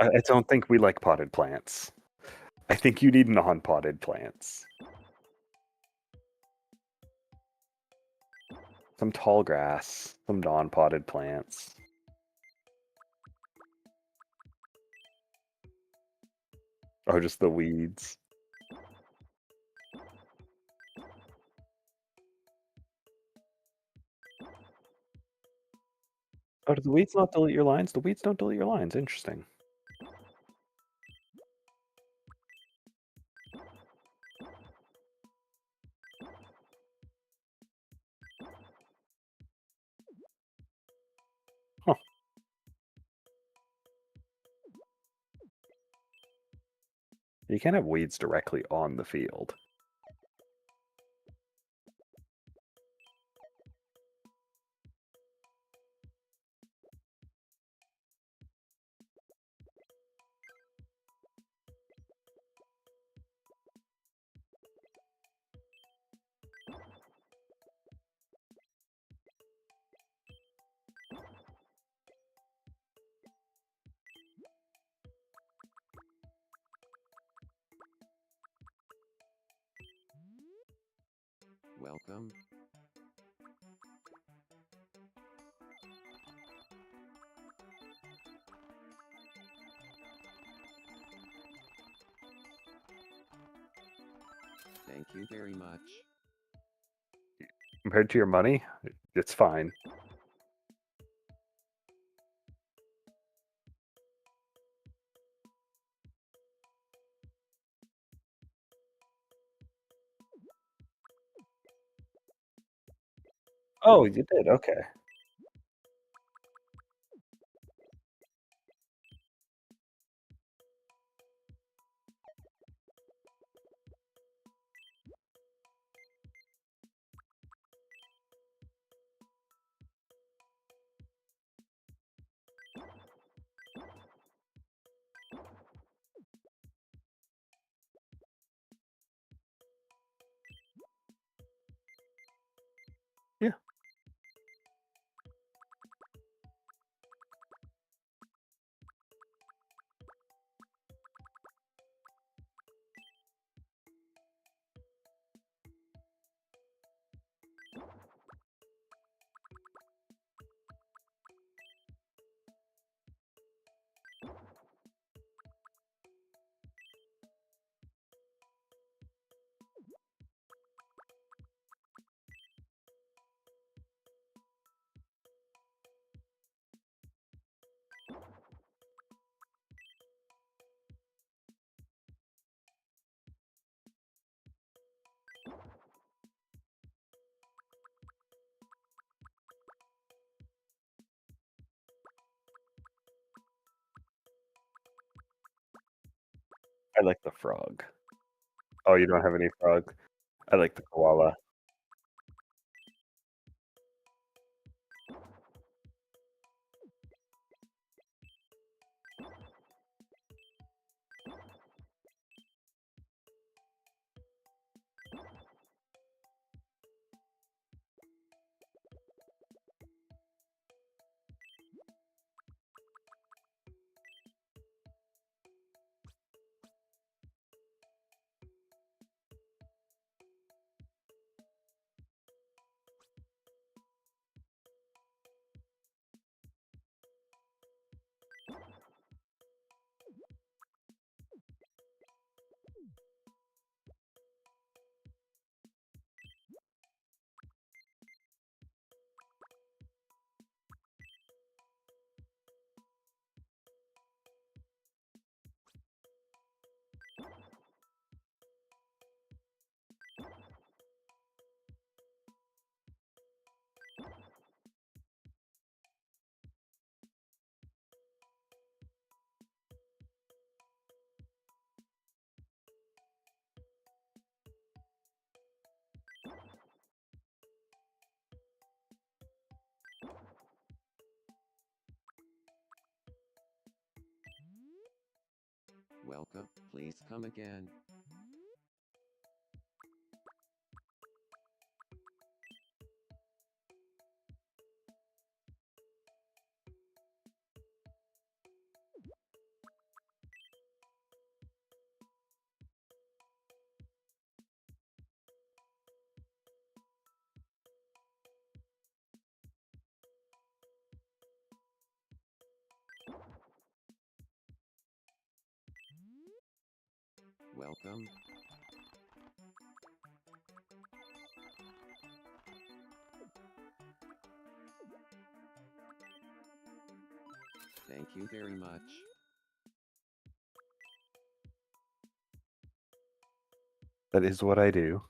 I don't think we like potted plants. I think you need non-potted plants. Some tall grass, some non-potted plants. Oh, just the weeds. Oh, do the weeds not delete your lines? The weeds don't delete your lines. Interesting. Huh. You can't have weeds directly on the field. Welcome. Thank you very much. Compared to your money, it's fine. Oh, you did? Okay. Yeah. I like the frog. Oh, you don't have any frog? I like the koala. welcome, please come again. Welcome. Thank you very much. That is what I do.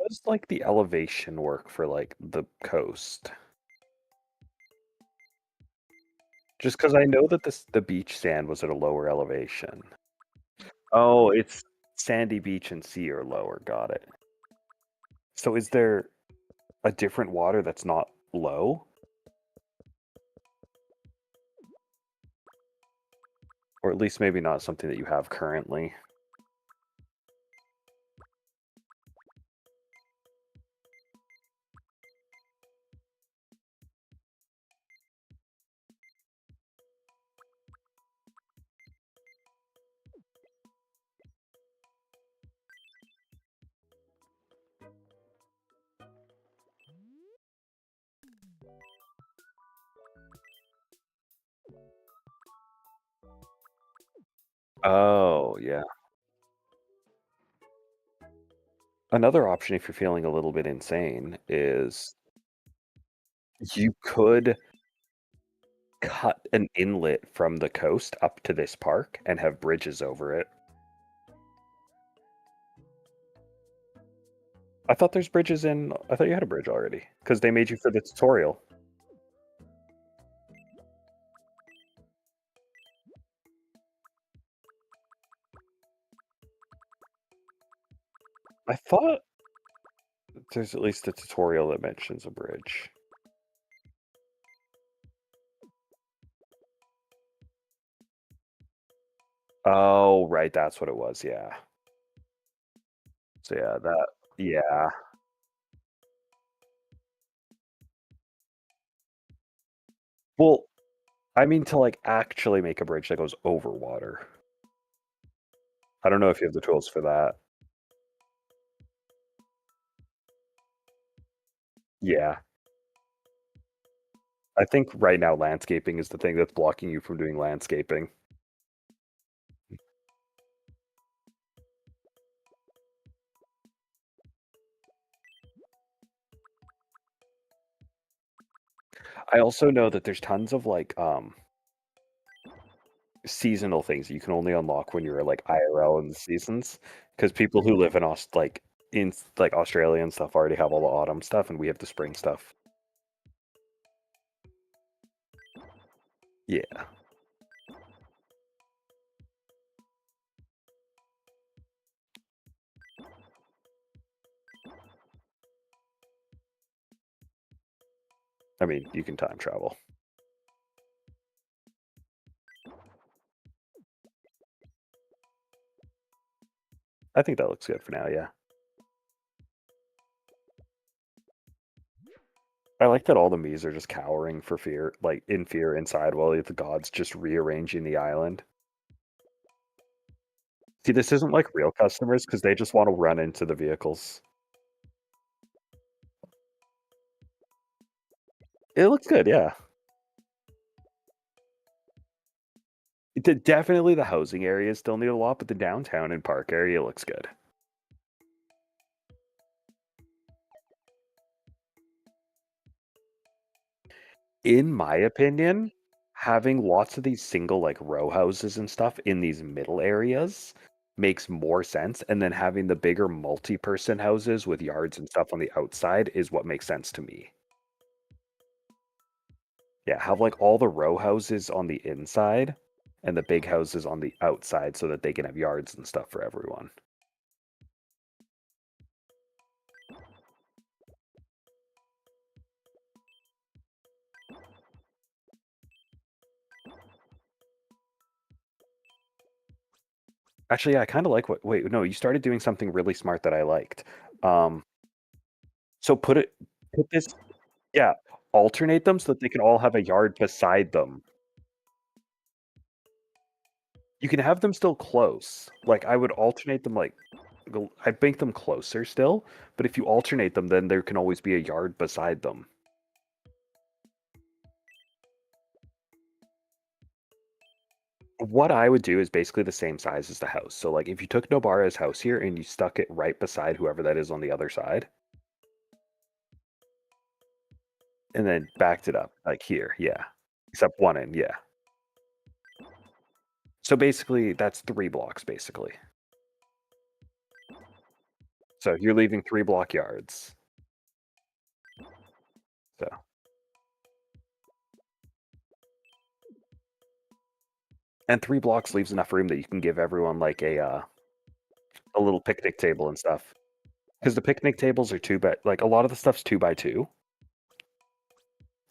How does like the elevation work for like the coast? Just because I know that the beach sand was at a lower elevation. Oh, it's sandy beach and sea are lower. Got it. So is there a different water that's not low? Or at least maybe not something that you have currently. Oh, yeah. Another option, if you're feeling a little bit insane, is you could cut an inlet from the coast up to this park and have bridges over it. I thought there's bridges in. I thought you had a bridge already because they made you for the tutorial. I thought there's at least a tutorial that mentions a bridge. Oh, right, that's what it was. Yeah. So yeah, that. Yeah. Well, I mean to like actually make a bridge that goes over water. I don't know if you have the tools for that. Yeah. I think right now landscaping is the thing that's blocking you from doing landscaping. I also know that there's tons of like seasonal things that you can only unlock when you're like IRL in the seasons because people who live in like Australia and stuff already have all the autumn stuff and we have the spring stuff. Yeah. I mean, you can time travel. I think that looks good for now, yeah. I like that all the Mii's are just cowering for fear, like in fear inside, while the gods just rearranging the island. See, this isn't like real customers because they just want to run into the vehicles. It looks good, yeah. Definitely the housing areas still need a lot, but the downtown and park area looks good. In my opinion, having lots of these single like row houses and stuff in these middle areas makes more sense, and then having the bigger multi-person houses with yards and stuff on the outside is what makes sense to me. Yeah, have like all the row houses on the inside and the big houses on the outside so that they can have yards and stuff for everyone. Actually, yeah, I kind of like what. Wait, no, you started doing something really smart that I liked. Um, so put this, yeah, alternate them so that they can all have a yard beside them. You can have them still close. Like I would alternate them, like I'd make them closer still. But if you alternate them, then there can always be a yard beside them. What I would do is basically the same size as the house. So like if you took Nobara's house here and you stuck it right beside whoever that is on the other side, and then backed it up like here, yeah. Except one end, yeah. So basically that's 3 blocks basically. So you're leaving 3 block yards. So and 3 blocks leaves enough room that you can give everyone like a little picnic table and stuff. Because the picnic tables are like a lot of the stuff's 2 by 2.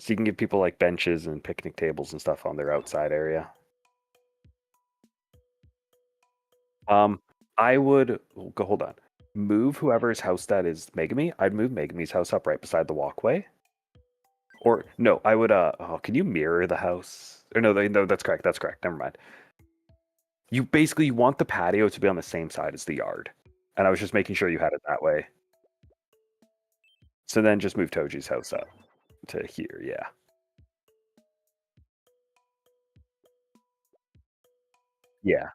So you can give people like benches and picnic tables and stuff on their outside area. Um, I would go hold on. Move whoever's house that is Megami. I'd move Megami's house up right beside the walkway. Or no, I would oh, can you mirror the house? Or no, no, that's correct. That's correct. Never mind. You basically you want the patio to be on the same side as the yard. And I was just making sure you had it that way. So then just move Toji's house up to here, yeah. Yeah.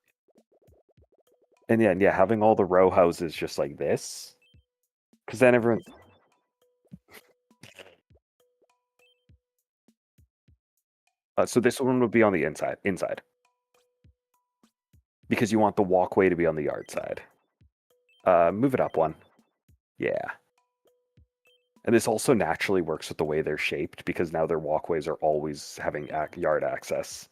And yeah, having all the row houses just like this. Because then everyone. So this one would be on the inside. Because you want the walkway to be on the yard side. Move it up one. Yeah. And this also naturally works with the way they're shaped because now their walkways are always having yard access.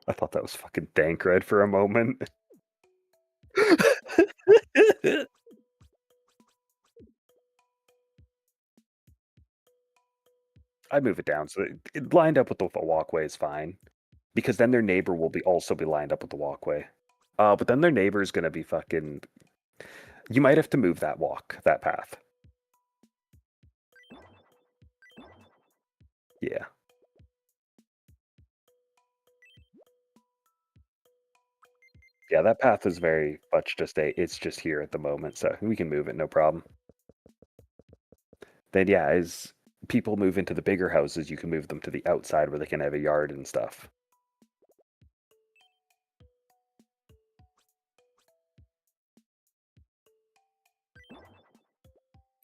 I thought that was fucking dank red for a moment. I'd move it down so it lined up with the walkway is fine. Because then their neighbor will be also be lined up with the walkway. But then their neighbor is gonna be fucking. You might have to move that path. Yeah. Yeah, that path is very much it's just here at the moment, so we can move it, no problem. Then yeah, as people move into the bigger houses, you can move them to the outside where they can have a yard and stuff.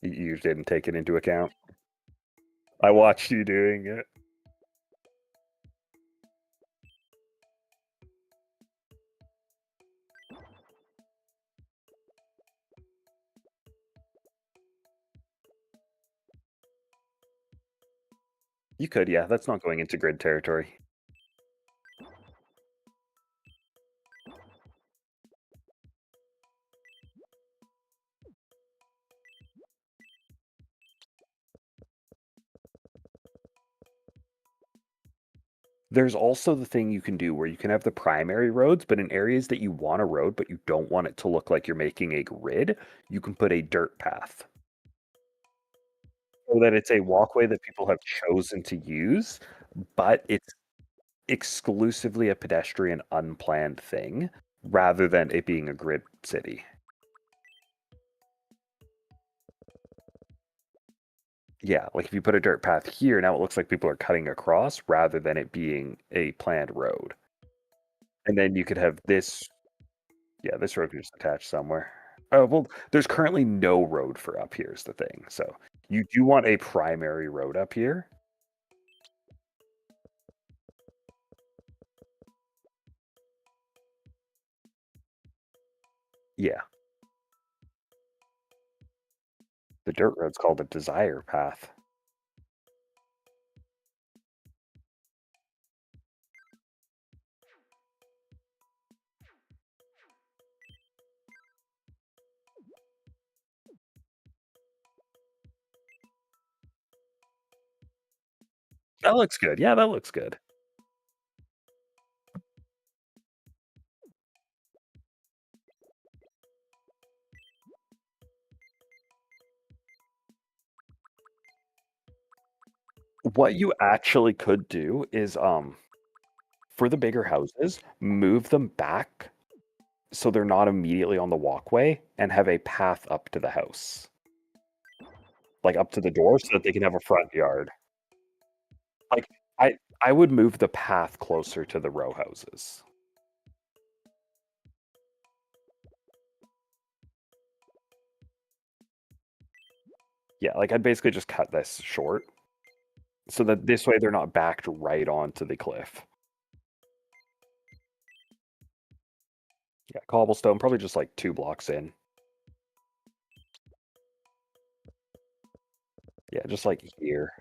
You didn't take it into account. I watched you doing it. You could, yeah, that's not going into grid territory. There's also the thing you can do where you can have the primary roads, but in areas that you want a road, but you don't want it to look like you're making a grid, you can put a dirt path. So that it's a walkway that people have chosen to use, but it's exclusively a pedestrian unplanned thing rather than it being a grid city. Yeah, like if you put a dirt path here, now it looks like people are cutting across rather than it being a planned road. And then you could have this, yeah, this road could just attach somewhere. Oh, well, there's currently no road for up here is the thing. So you do want a primary road up here. Yeah, the dirt road's called a desire path. That looks good. Yeah, that looks good. What you actually could do is for the bigger houses, move them back so they're not immediately on the walkway and have a path up to the house. Like up to the door so that they can have a front yard. Like I would move the path closer to the row houses. Yeah, like I'd basically just cut this short so that this way they're not backed right onto the cliff. Yeah, cobblestone, probably just like 2 blocks in. Yeah, just like here.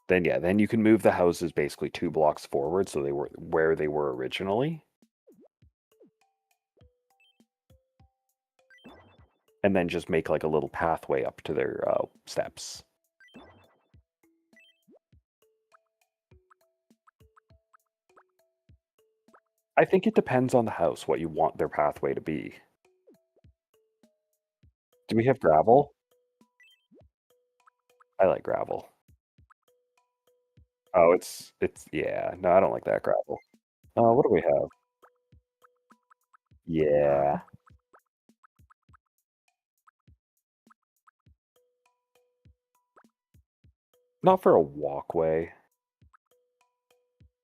Then yeah, then you can move the houses basically 2 blocks forward so they were where they were originally. And then just make like a little pathway up to their steps. I think it depends on the house what you want their pathway to be. Do we have gravel? I like gravel. Oh, it's yeah. No, I don't like that gravel. What do we have? Yeah, not for a walkway.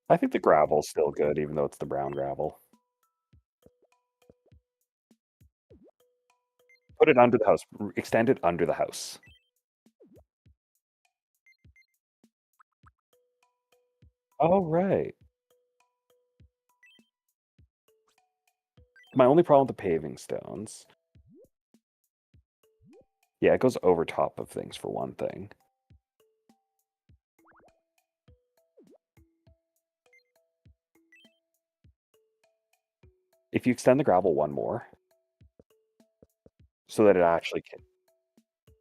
I think the gravel's still good, even though it's the brown gravel. Put it under the house. Extend it under the house. Oh, right. My only problem with the paving stones. Yeah, it goes over top of things for one thing. If you extend the gravel one more, so that it actually can.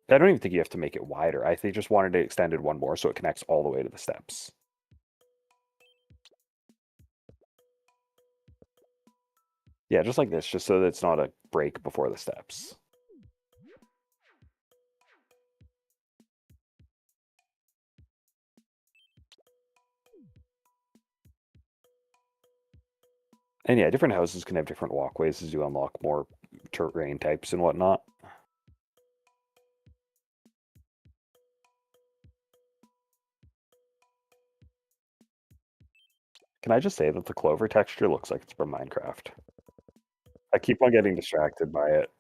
I don't even think you have to make it wider. I think just wanted it extended one more so it connects all the way to the steps. Yeah, just like this, just so that it's not a break before the steps. And yeah, different houses can have different walkways as you unlock more terrain types and whatnot. Can I just say that the clover texture looks like it's from Minecraft? I keep on getting distracted by it.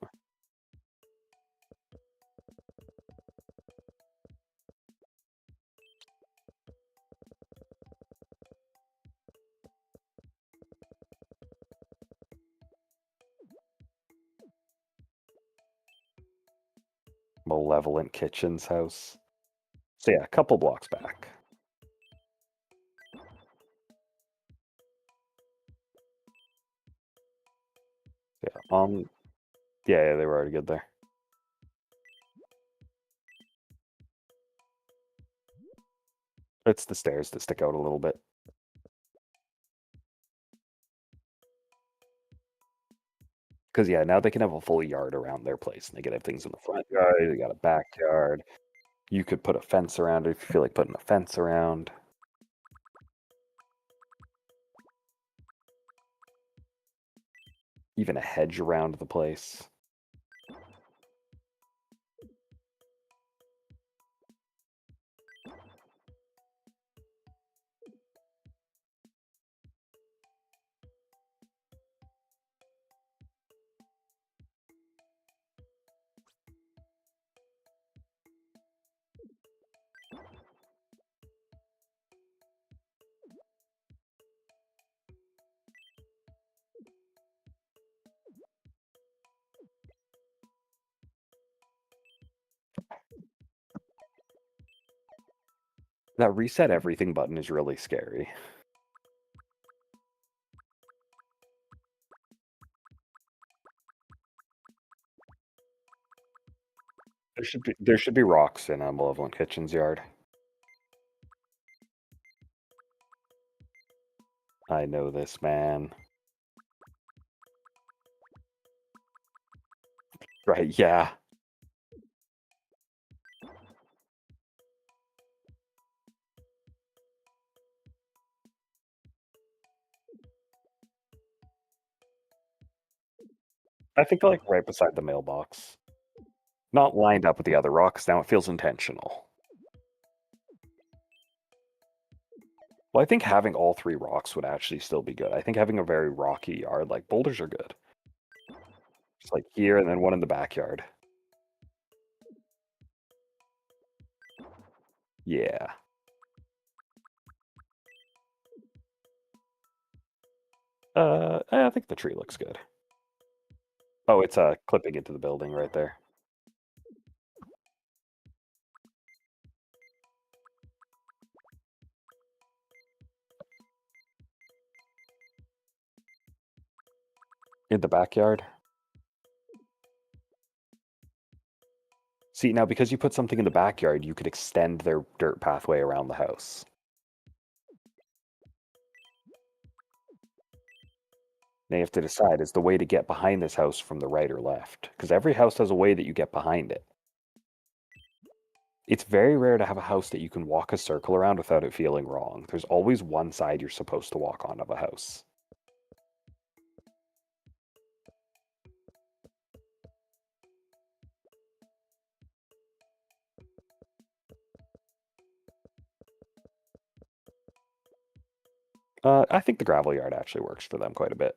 Malevolent Kitchen's house. So yeah, a couple blocks back. Yeah, yeah, they were already good there. It's the stairs that stick out a little bit. Because yeah, now they can have a full yard around their place, and they can have things in the front yard. They got a backyard. You could put a fence around it if you feel like putting a fence around. Even a hedge around the place. That reset everything button is really scary. There should be rocks in a Malevolent Kitchen's yard. I know this, man. Right, yeah. I think like right beside the mailbox. Not lined up with the other rocks, now it feels intentional. Well, I think having all three rocks would actually still be good. I think having a very rocky yard, like boulders are good. Just like here and then one in the backyard. Yeah. I think the tree looks good. Oh, it's clipping into the building right there. In the backyard. See, now because you put something in the backyard, you could extend their dirt pathway around the house. Now you have to decide, is the way to get behind this house from the right or left? Because every house has a way that you get behind it. It's very rare to have a house that you can walk a circle around without it feeling wrong. There's always one side you're supposed to walk on of a house. I think the gravel yard actually works for them quite a bit.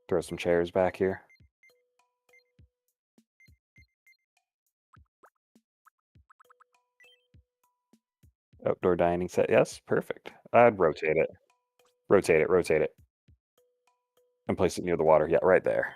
Throw some chairs back here. Outdoor dining set. Yes, perfect. I'd rotate it. Rotate it, rotate it. And place it near the water. Yeah, right there.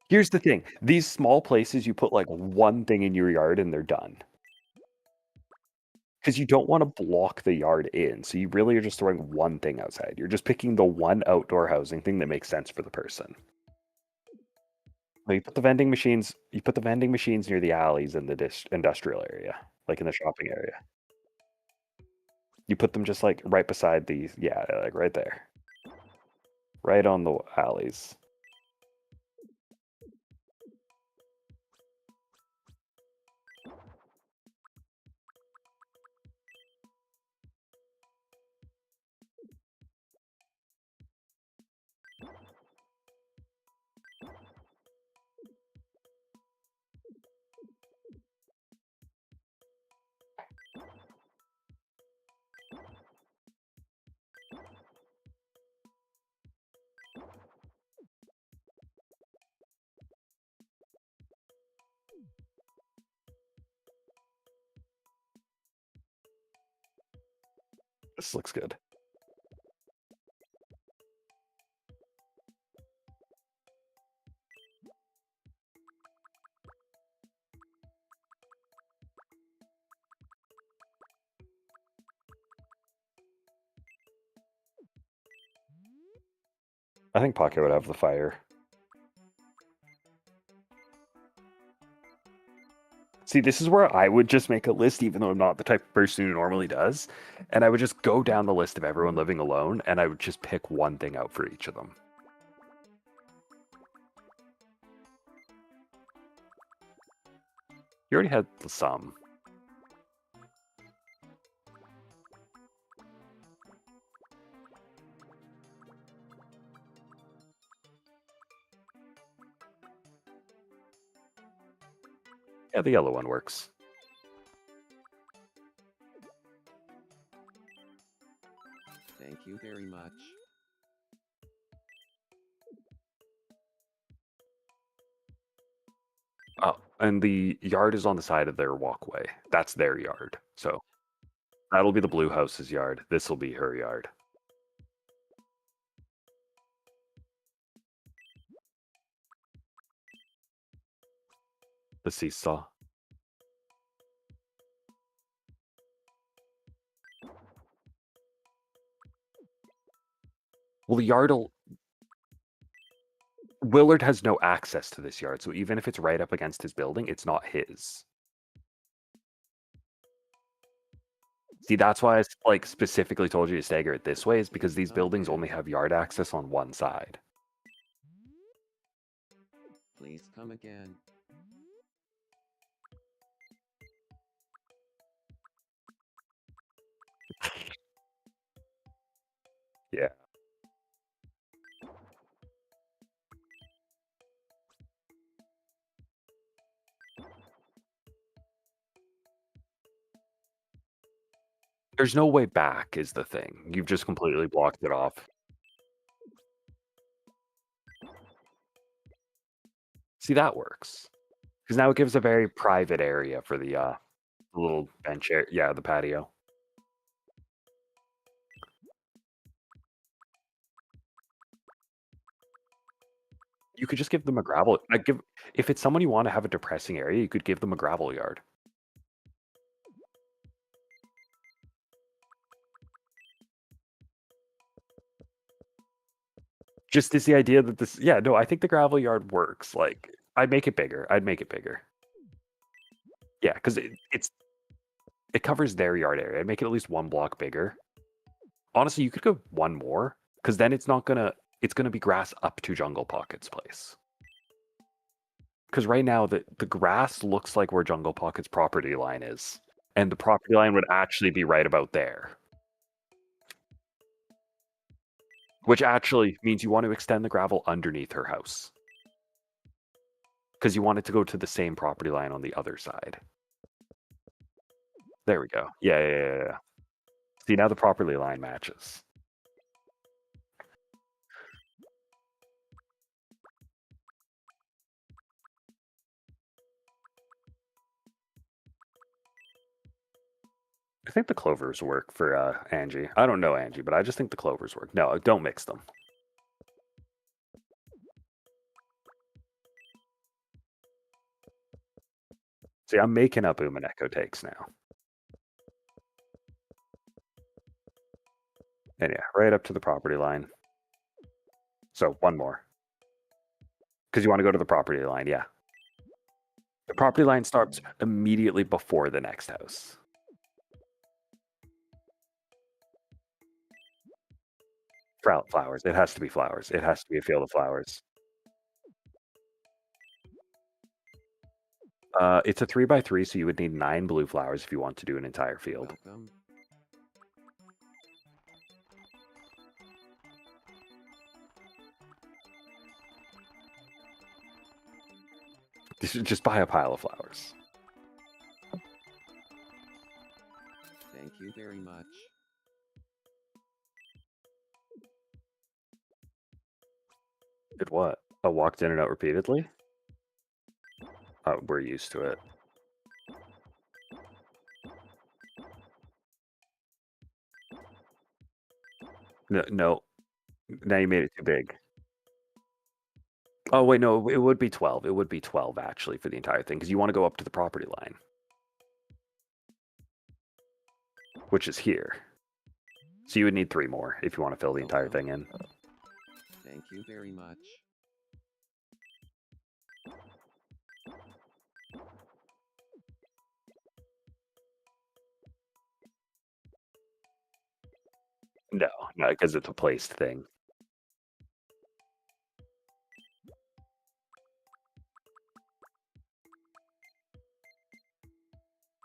Here's the thing. These small places, you put like one thing in your yard and they're done. Because you don't want to block the yard in. So you really are just throwing one thing outside. You're just picking the one outdoor housing thing that makes sense for the person. Like you put the vending machines near the alleys in the industrial area, like in the shopping area. You put them just like right beside these, yeah, like right there. Right on the alleys. This looks good. I think Pocket would have the fire. See, this is where I would just make a list, even though I'm not the type of person who normally does. And I would just go down the list of everyone living alone, and I would just pick one thing out for each of them. You already had some. Yeah, the yellow one works. Thank you very much. Oh, and the yard is on the side of their walkway. That's their yard. So that'll be the blue house's yard. This will be her yard. The seesaw. Well, the yard'll Willard has no access to this yard, so even if it's right up against his building, it's not his. See, that's why I like specifically told you to stagger it this way, is because these buildings Okay. only have yard access on one side. Please come again. Yeah. There's no way back is the thing. You've just completely blocked it off. See, that works. Because now it gives a very private area for the little bench area. Yeah, the patio. You could just give them a gravel. If it's someone you want to have a depressing area, you could give them a gravel yard. Just is the idea that this, yeah, no, I think the gravel yard works. Like, I'd make it bigger. I'd make it bigger. Yeah, because it covers their yard area. I'd make it at least one block bigger. Honestly, you could go one more, because then it's gonna be grass up to Jungle Pocket's place. Because right now the grass looks like where Jungle Pocket's property line is, and the property line would actually be right about there. Which actually means you want to extend the gravel underneath her house. Because you want it to go to the same property line on the other side. There we go. Yeah. See, now the property line matches. I think the clovers work for Angie. I don't know Angie, but I just think the clovers work. No, don't mix them. See, I'm making up Umineko takes now. And yeah, right up to the property line. So one more. Because you want to go to the property line, yeah. The property line starts immediately before the next house. Flowers. It has to be flowers. It has to be a field of flowers. It's a 3x3, so you would need 9 blue flowers if you want to do an entire field. Welcome. Just buy a pile of flowers. Thank you very much. Did what? Oh, walked in and out repeatedly? We're used to it. No, no. Now you made it too big. Oh wait, no, it would be 12. It would be 12 actually for the entire thing because you want to go up to the property line, which is here. So you would need 3 more if you want to fill the entire thing in. Thank you very much. No, no, because it's a placed thing.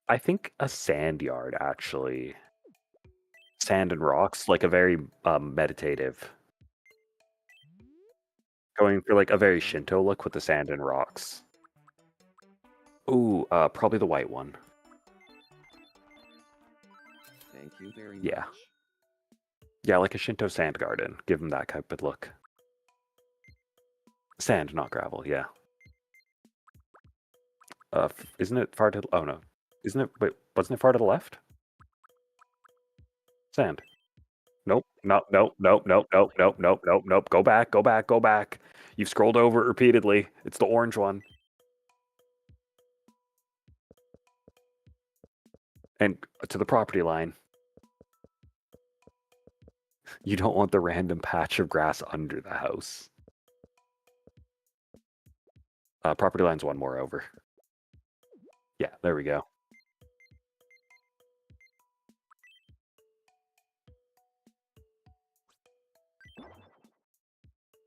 I think a sand yard actually. Sand and rocks, like a very meditative. Going for like a very Shinto look with the sand and rocks. Ooh, probably the white one. Thank you very Yeah. much. Yeah, like a Shinto sand garden. Give them that type of look. Sand, not gravel, yeah. Isn't it far to... Oh, no. Isn't it... Wait, wasn't it far to the left? Sand. Nope, nope, nope, nope, nope, nope, nope, nope, nope, nope. Go back, go back, go back. You've scrolled over it repeatedly. It's the orange one. And to the property line. You don't want the random patch of grass under the house. Property line's 1 more over. Yeah, there we go.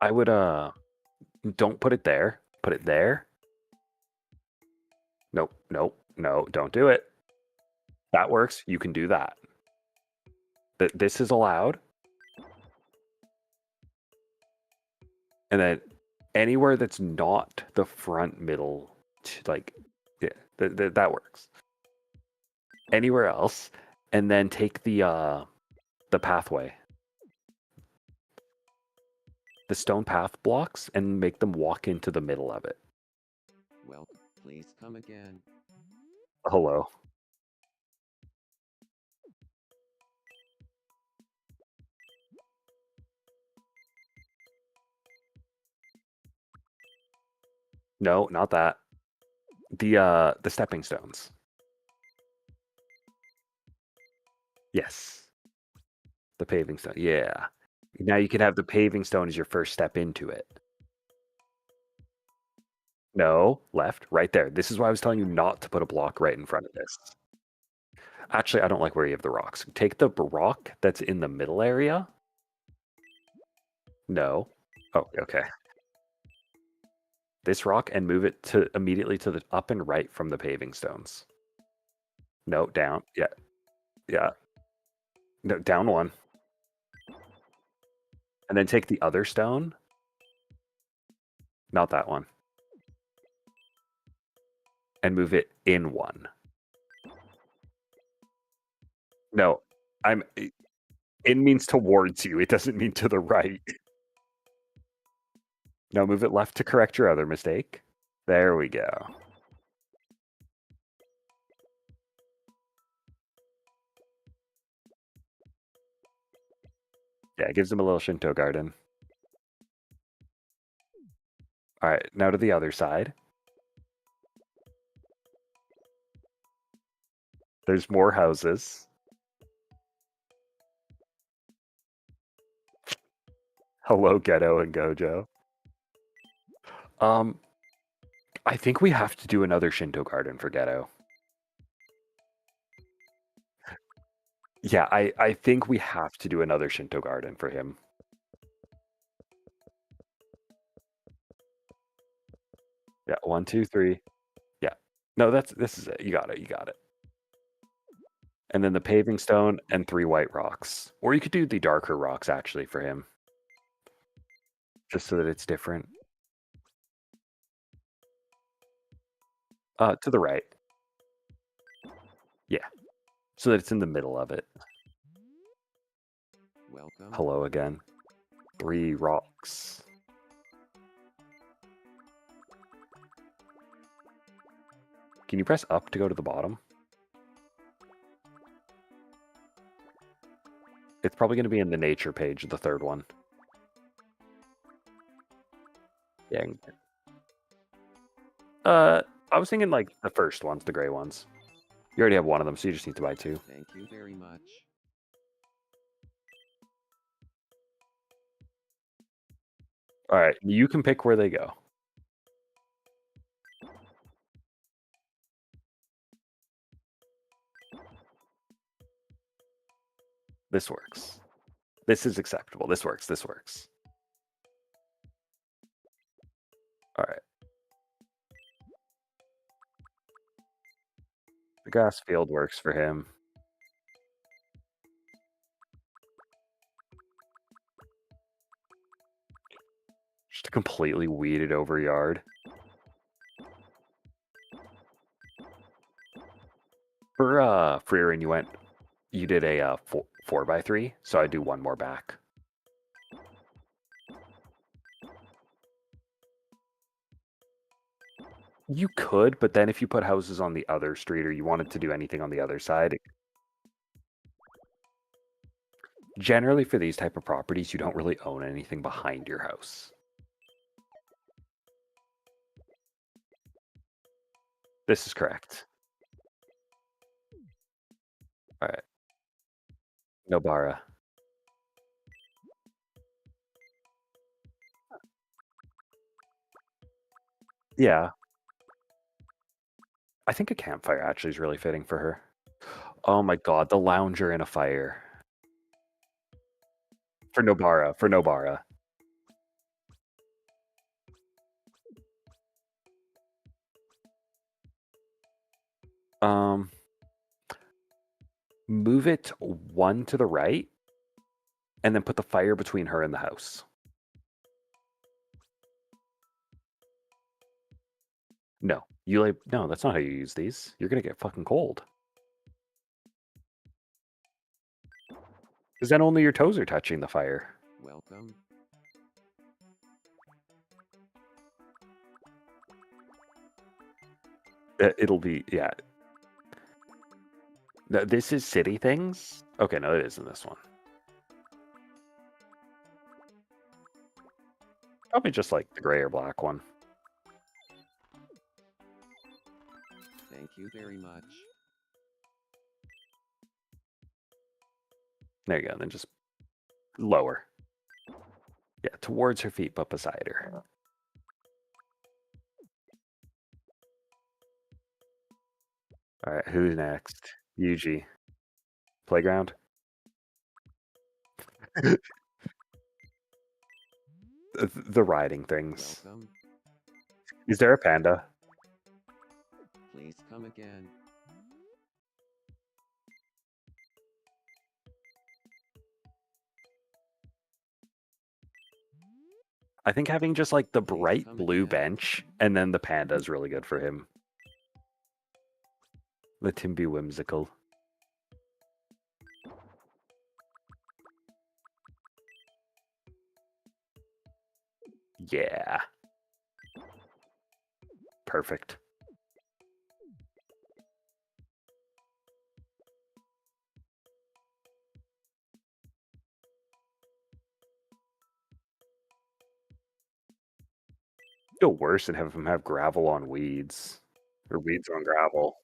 I would, don't put it there. Put it there. Nope, nope, no, don't do it. That works. You can do that. This is allowed. And then anywhere that's not the front middle, like, yeah, that works. Anywhere else, and then take the pathway, the stone path blocks, and make them walk into the middle of it. Well, please come again. Hello. No, not that. The stepping stones. Yes. The paving stone. Yeah. Now you can have the paving stone as your first step into it. No, left, right there. This is why I was telling you not to put a block right in front of this. Actually, I don't like where you have the rocks. Take the rock that's in the middle area. No. Oh, okay. This rock and move it to immediately to the up and right from the paving stones. No, down. Yeah. Yeah. No, down 1. And then take the other stone. Not that one. And move it in 1. No, in means towards you. It doesn't mean to the right. Now move it left to correct your other mistake. There we go. Yeah, it gives him a little Shinto garden. All right, now to the other side. There's more houses. Hello, Ghetto and Gojo. I think we have to do another Shinto garden for Ghetto. Yeah, I think we have to do another Shinto garden for him. Yeah, 1, 2, 3. Yeah. No, this is it. You got it. You got it. And then the paving stone and 3 white rocks. Or you could do the darker rocks actually for him. Just so that it's different. To the right. Yeah. So that it's in the middle of it. Welcome. Hello again. 3 rocks. Can you press up to go to the bottom? It's probably going to be in the nature page, the third one. Yeah. I was thinking like the first ones, the gray ones. You already have one of them, so you just need to buy two. Thank you very much. All right, you can pick where they go. This works. This is acceptable. This works. This works. All right. The grass field works for him. Just a completely weeded over yard. For Freerin, you did a 4x3, so I do one more back. You could, but then if you put houses on the other street or you wanted to do anything on the other side, generally for these type of properties, you don't really own anything behind your house. This is correct. All right. Nobara. Yeah. I think a campfire actually is really fitting for her. Oh my god, the lounger in a fire. For Nobara. For Nobara. Move it one to the right, and then put the fire between her and the house. No, no, that's not how you use these. You're gonna get fucking cold. Because then only your toes are touching the fire. Welcome. It'll be, yeah. No, this is city things? Okay, no, it isn't this one. Probably just like the gray or black one. Thank you very much. There you go, then just lower. Yeah, towards her feet, but beside her. All right, who's next? Yuji. Playground? The riding things. Welcome. Is there a panda? Please come again. I think having just like the Please bright come blue again. bench and then the panda is really good for him. Let him be whimsical. Yeah. Perfect. Feel worse than have him have gravel on weeds. Or weeds on gravel.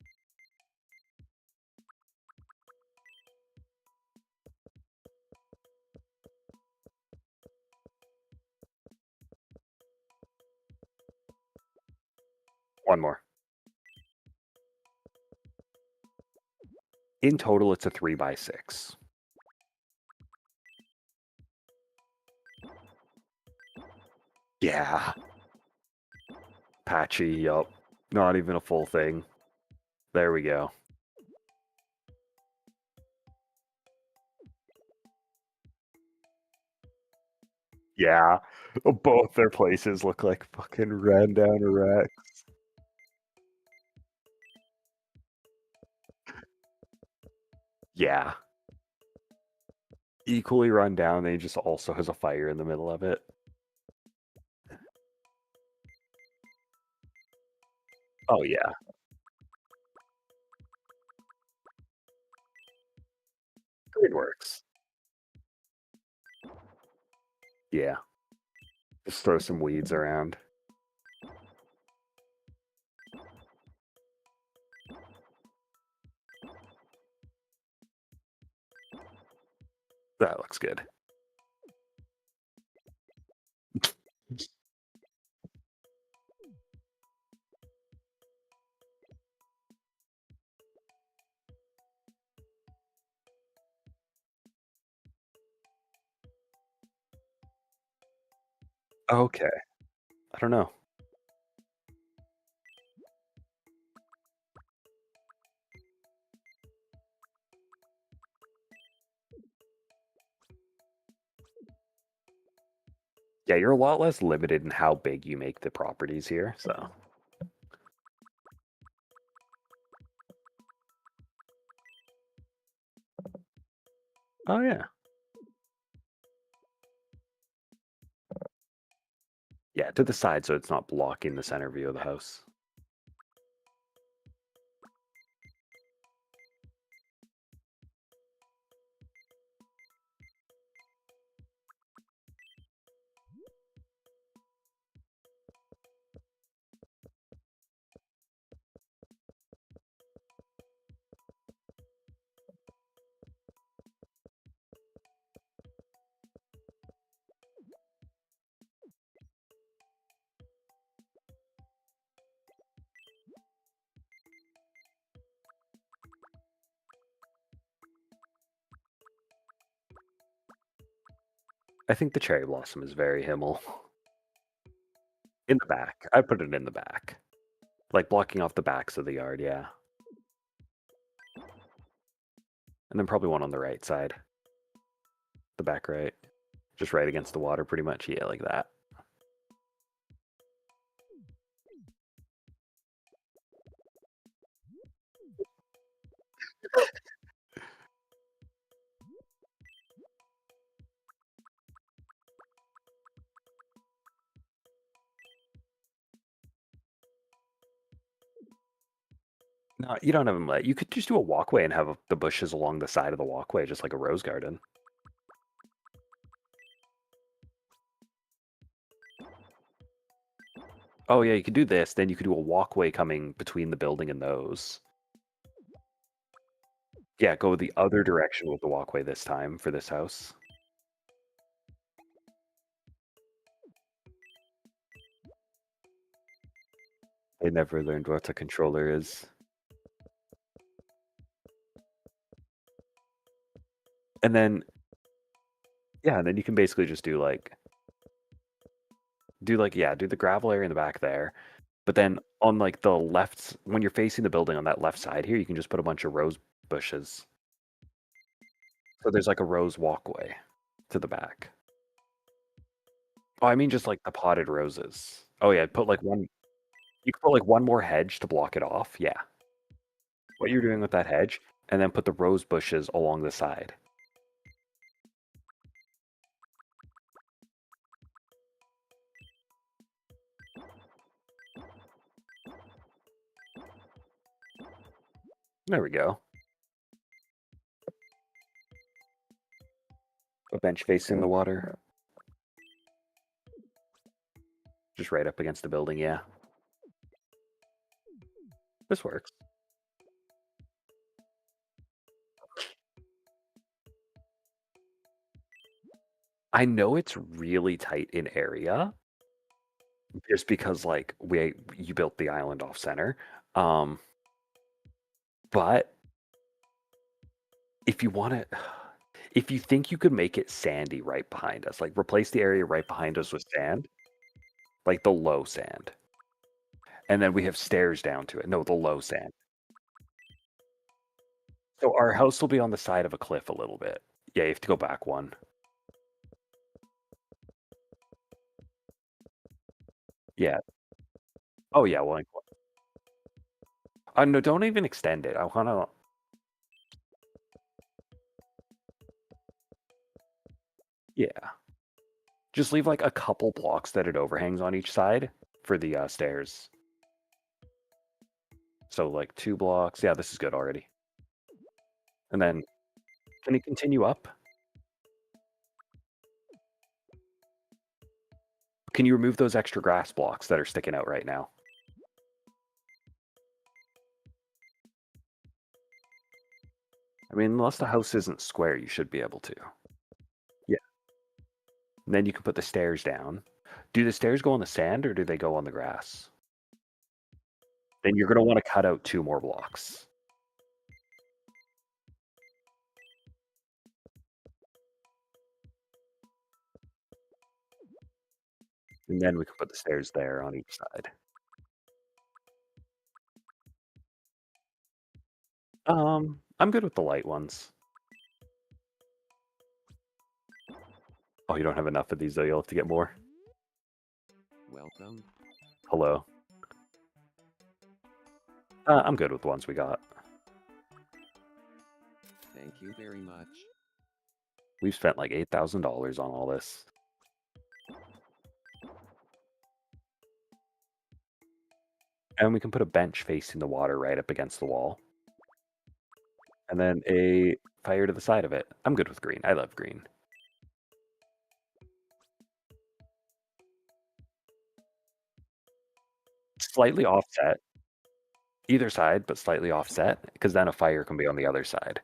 One more. In total, it's a 3x6. Yeah. Patchy, yup. Not even a full thing. There we go. Yeah. Both their places look like fucking ran down wrecks. Yeah. Equally run down, and he just also has a fire in the middle of it. Oh, yeah. It works. Yeah. Just throw some weeds around. That looks good. Okay. I don't know. Yeah, you're a lot less limited in how big you make the properties here, so. Oh, yeah. Yeah, to the side so it's not blocking the center view of the house. I think the cherry blossom is very Himmel. In the back. I put it in the back. Like blocking off the backs of the yard, yeah. And then probably one on the right side. The back right. Just right against the water, pretty much. Yeah, like that. No, you don't have them let. You could just do a walkway and have the bushes along the side of the walkway, just like a rose garden. Oh yeah, you could do this. Then you could do a walkway coming between the building and those. Yeah, go the other direction with the walkway this time for this house. I never learned what a controller is. And then, yeah, and then you can basically just do the gravel area in the back there. But then on like the left, when you're facing the building on that left side here, you can just put a bunch of rose bushes. So there's like a rose walkway to the back. Oh, I mean just like the potted roses. Oh yeah, put like one. You could put like one more hedge to block it off. Yeah, what you're doing with that hedge, and then put the rose bushes along the side. There we go. A bench facing the water, just right up against the building. Yeah, this works. I know it's really tight in area, just because like you built the island off center. Um, but if you want to, if you think you could make it sandy right behind us, like replace the area right behind us with sand, like the low sand, and then we have stairs down to it. No, the low sand. So our house will be on the side of a cliff a little bit. Yeah, you have to go back one. Yeah. Oh yeah. Well, no, don't even extend it. I wanna. Yeah. Just leave like a couple blocks that it overhangs on each side for the stairs. So like 2 blocks. Yeah, this is good already. And then can it continue up? Can you remove those extra grass blocks that are sticking out right now? I mean, unless the house isn't square, you should be able to. Yeah. And then you can put the stairs down. Do the stairs go on the sand or do they go on the grass? Then you're going to want to cut out 2 more blocks. And then we can put the stairs there on each side. I'm good with the light ones. Oh, you don't have enough of these, though. You'll have to get more. Welcome. Hello. I'm good with the ones we got. Thank you very much. We've spent like $8,000 on all this. And we can put a bench facing the water right up against the wall. And then a fire to the side of it. I'm good with green. I love green. Slightly offset. Either side, but slightly offset, because then a fire can be on the other side.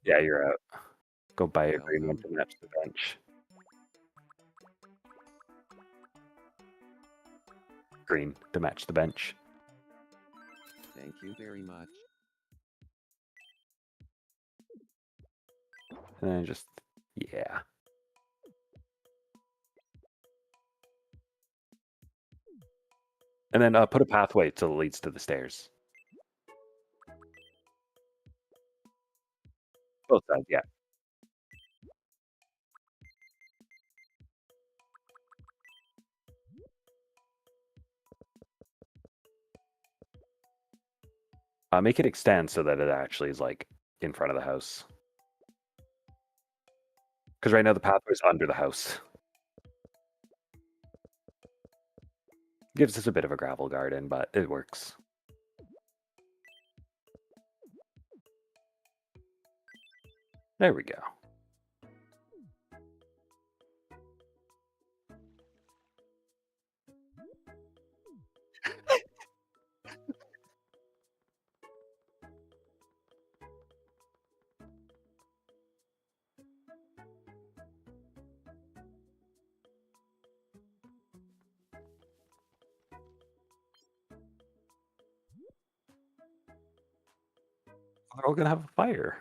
Yeah, you're out. Go buy a green one to match the bench. Green to match the bench. Thank you very much. And then just, yeah. And then put a pathway that leads to the stairs. Both sides, yeah. Make it extend so that it actually is like in front of the house. Because right now the pathway's under the house. Gives us a bit of a gravel garden, but it works. There we go. They're all gonna have a fire.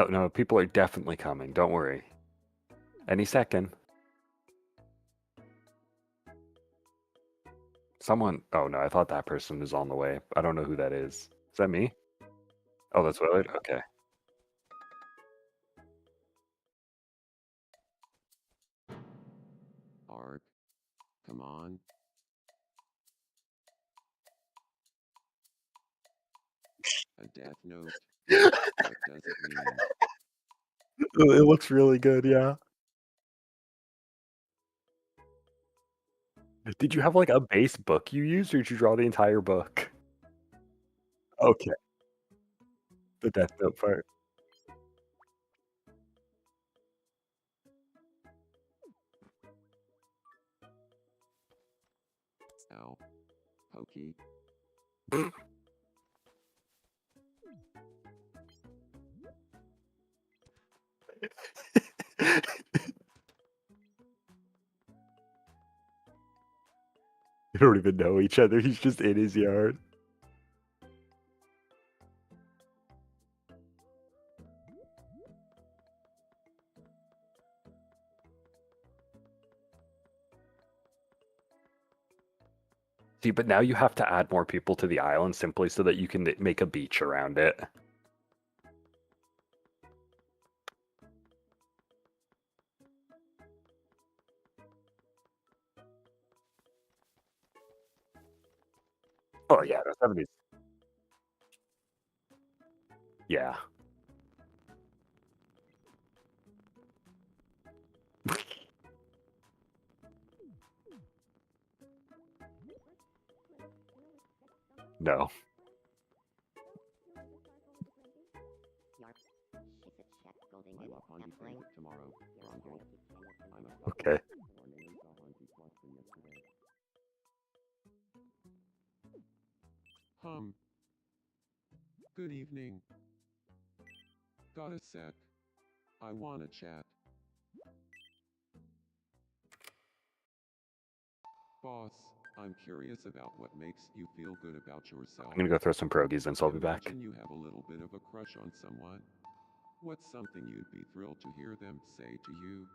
No, people are definitely coming. Don't worry. Any second. Someone. Oh no, I thought that person was on the way. I don't know who that is. Is that me? Oh, that's Willard? Okay. Arg. Come on. A death note. What does it mean? It looks really good, yeah. Did you have like a base book you used, or did you draw the entire book? Okay, the Death Note part. Ow. Pokey. They don't even know each other. He's just in his yard. See, but now you have to add more people to the island simply so that you can make a beach around it. Oh yeah, the 70s. Yeah. No. She's a check building I'm and up on sampling. defensive tomorrow, Bronco. I'm a Okay. morning and saw Hunty plus than yesterday. Good evening. Got a sec. I wanna chat. Boss, I'm curious about what makes you feel good about yourself. I'm gonna go throw some pierogies and so I'll be back. Imagine you have a little bit of a crush on someone. What's something you'd be thrilled to hear them say to you?